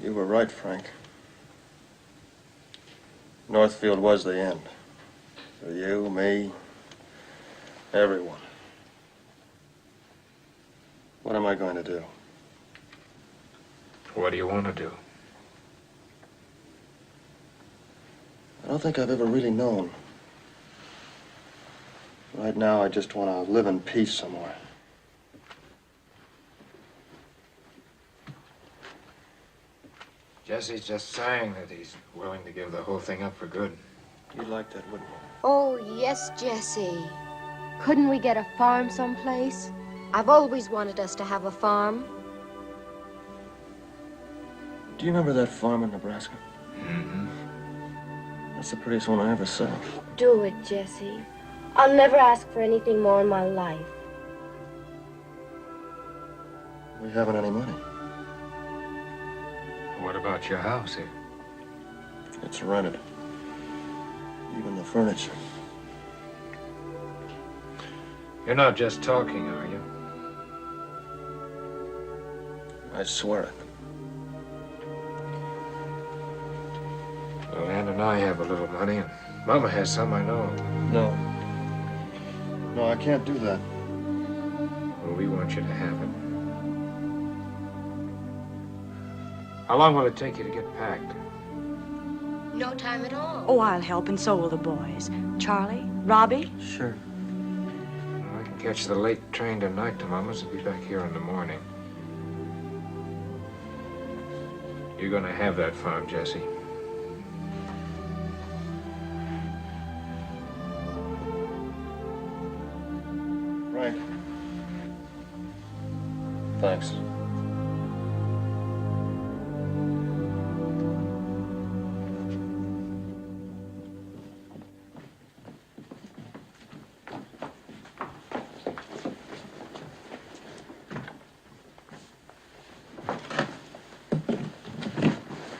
[SPEAKER 6] You were right, Frank. Northfield was the end. For you, me, everyone. What am I going to do?
[SPEAKER 14] What do you want to do?
[SPEAKER 6] I don't think I've ever really known. Right now, I just want to live in peace somewhere.
[SPEAKER 14] Jesse's just saying that he's willing to give the whole thing up for good.
[SPEAKER 6] You'd like that, wouldn't you?
[SPEAKER 21] Oh, yes, Jesse. Couldn't we get a farm someplace? I've always wanted us to have a farm.
[SPEAKER 6] Do you remember that farm in Nebraska?
[SPEAKER 14] Mm-hmm.
[SPEAKER 6] That's the prettiest one I ever saw.
[SPEAKER 21] Do it, Jesse. I'll never ask for anything more in my life.
[SPEAKER 6] We haven't any money.
[SPEAKER 13] What about your house here?
[SPEAKER 6] It's rented. Even the furniture.
[SPEAKER 13] You're not just talking, are you?
[SPEAKER 6] I swear it.
[SPEAKER 13] Well, Ann and I have a little money, and Mama has some, I know.
[SPEAKER 6] No. No, I can't do that.
[SPEAKER 13] Well, we want you to have it. How long will it take you to get packed?
[SPEAKER 21] No time at all.
[SPEAKER 18] Oh, I'll help, and so will the boys. Charlie? Robbie?
[SPEAKER 16] Sure.
[SPEAKER 13] Well, I can catch the late train tonight to Mama's and be back here in the morning. You're gonna have that farm, Jesse.
[SPEAKER 6] Frank. Thanks.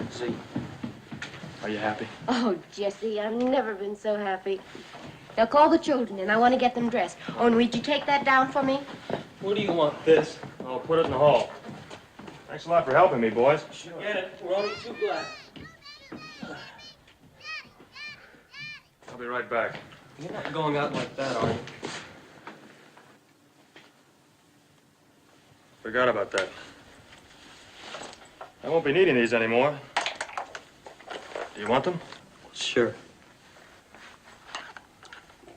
[SPEAKER 15] Z, are you happy?
[SPEAKER 21] Oh, Jesse, I've never been so happy. Now call the children, and I want to get them dressed. Oh, and would you take that down for me?
[SPEAKER 15] What do you want? This? I'll put it in the hall. Thanks a lot for helping me, boys.
[SPEAKER 16] Sure. Get it. We're only too glad.
[SPEAKER 15] I'll be right back.
[SPEAKER 16] You're not going out like that, are you?
[SPEAKER 15] Forgot about that. I won't be needing these anymore. Do you want them?
[SPEAKER 16] Sure.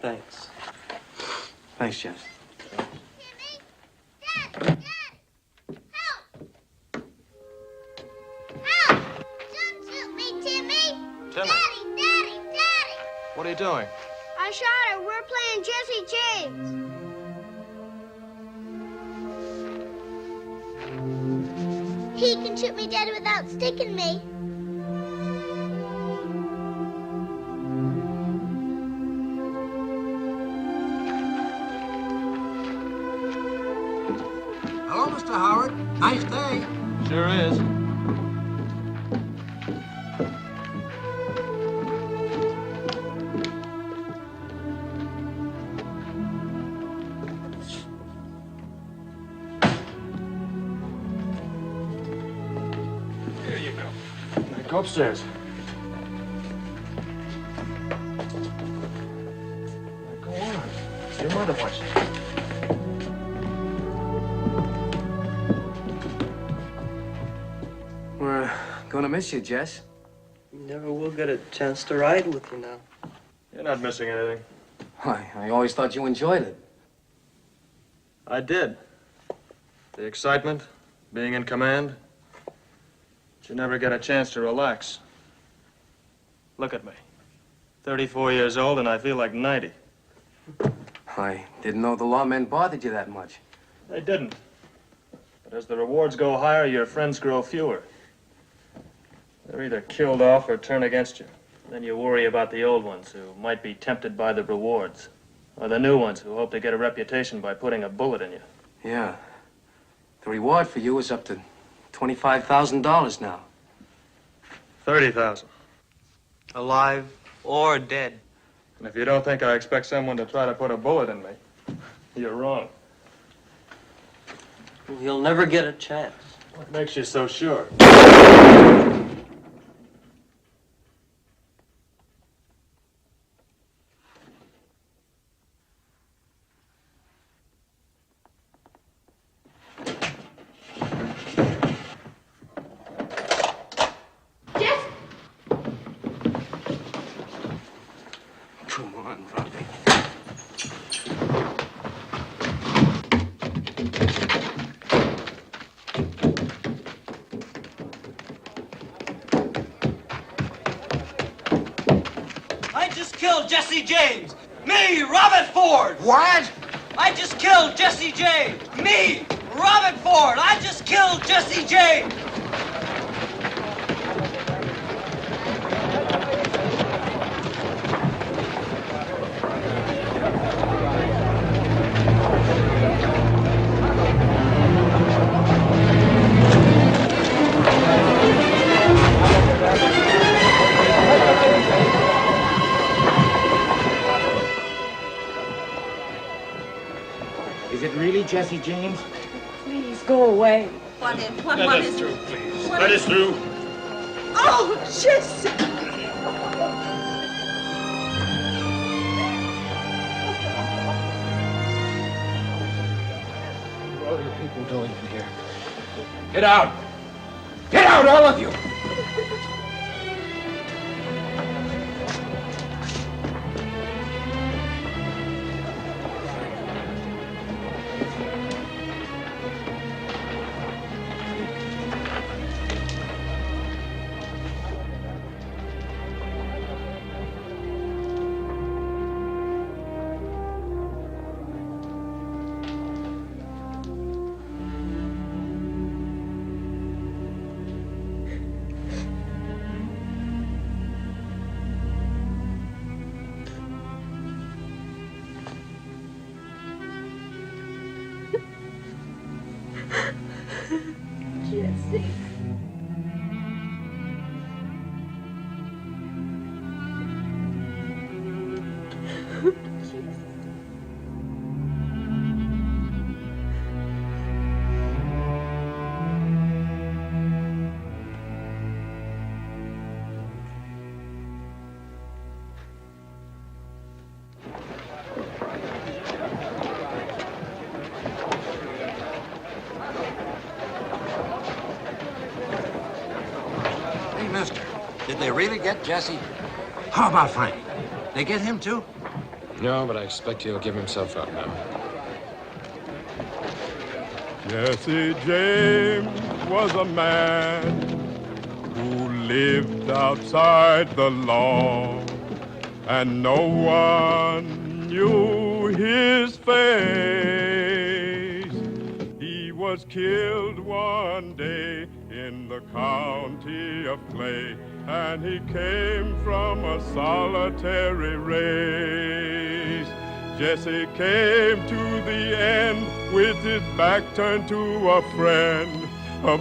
[SPEAKER 16] Thanks.
[SPEAKER 15] Thanks, Jess.
[SPEAKER 12] What are you doing?
[SPEAKER 21] I shot her. We're playing Jesse James. He can shoot me dead without sticking me.
[SPEAKER 3] Hello, Mr. Howard. Nice day.
[SPEAKER 12] Sure is.
[SPEAKER 15] Here you go. Now go upstairs. Now go on. Your mother wants you.
[SPEAKER 16] We're gonna miss you, Jess. You never will get a chance to ride with you now.
[SPEAKER 15] You're not missing anything.
[SPEAKER 16] Why, I always thought you enjoyed it.
[SPEAKER 15] I did. The excitement, being in command. But you never get a chance to relax. Look at me. 34 years old, and I feel like 90.
[SPEAKER 16] I didn't know the lawmen bothered you that much.
[SPEAKER 15] They didn't. But as the rewards go higher, your friends grow fewer. They're either killed off or turn against you. Then you worry about the old ones who might be tempted by the rewards. Or the new ones who hope to get a reputation by putting a bullet in you.
[SPEAKER 16] Yeah. The reward for you is up to $25,000 now.
[SPEAKER 15] 30,000.
[SPEAKER 16] Alive or dead.
[SPEAKER 15] And if you don't think I expect someone to try to put a bullet in me, you're wrong.
[SPEAKER 16] You'll never get a chance.
[SPEAKER 15] What makes you so sure?
[SPEAKER 16] Come on, Robbie.
[SPEAKER 10] I just killed Jesse James. Me, Robert Ford.
[SPEAKER 3] What?
[SPEAKER 10] I just killed Jesse James. Me, Robert Ford. I just killed Jesse James. Is it really Jesse James?
[SPEAKER 18] Please go away.
[SPEAKER 5] What is? What
[SPEAKER 8] Let us
[SPEAKER 5] is?
[SPEAKER 8] through, please.
[SPEAKER 5] What
[SPEAKER 8] Let
[SPEAKER 5] is-
[SPEAKER 8] us through.
[SPEAKER 5] Oh, Jesse!
[SPEAKER 10] What are you people doing in here? Get out! Get out, all of you!
[SPEAKER 5] Jesse.
[SPEAKER 3] Hey, mister, did they really get Jesse? How about Frank? They get him, too?
[SPEAKER 13] No, but I expect he'll give himself up now.
[SPEAKER 9] Jesse James was a man who lived outside the law, and no one knew his face. He was killed one day in the county of Clay, and he came from a solitary race. Jesse came to the end with his back turned to a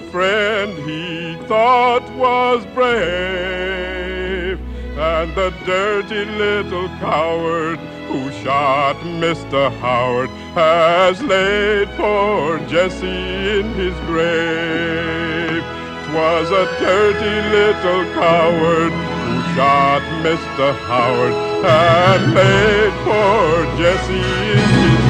[SPEAKER 9] friend he thought was brave. And the dirty little coward who shot Mr. Howard has laid poor Jesse in his grave. 'Twas a dirty little coward who shot Mr. Howard and laid poor Jesse in his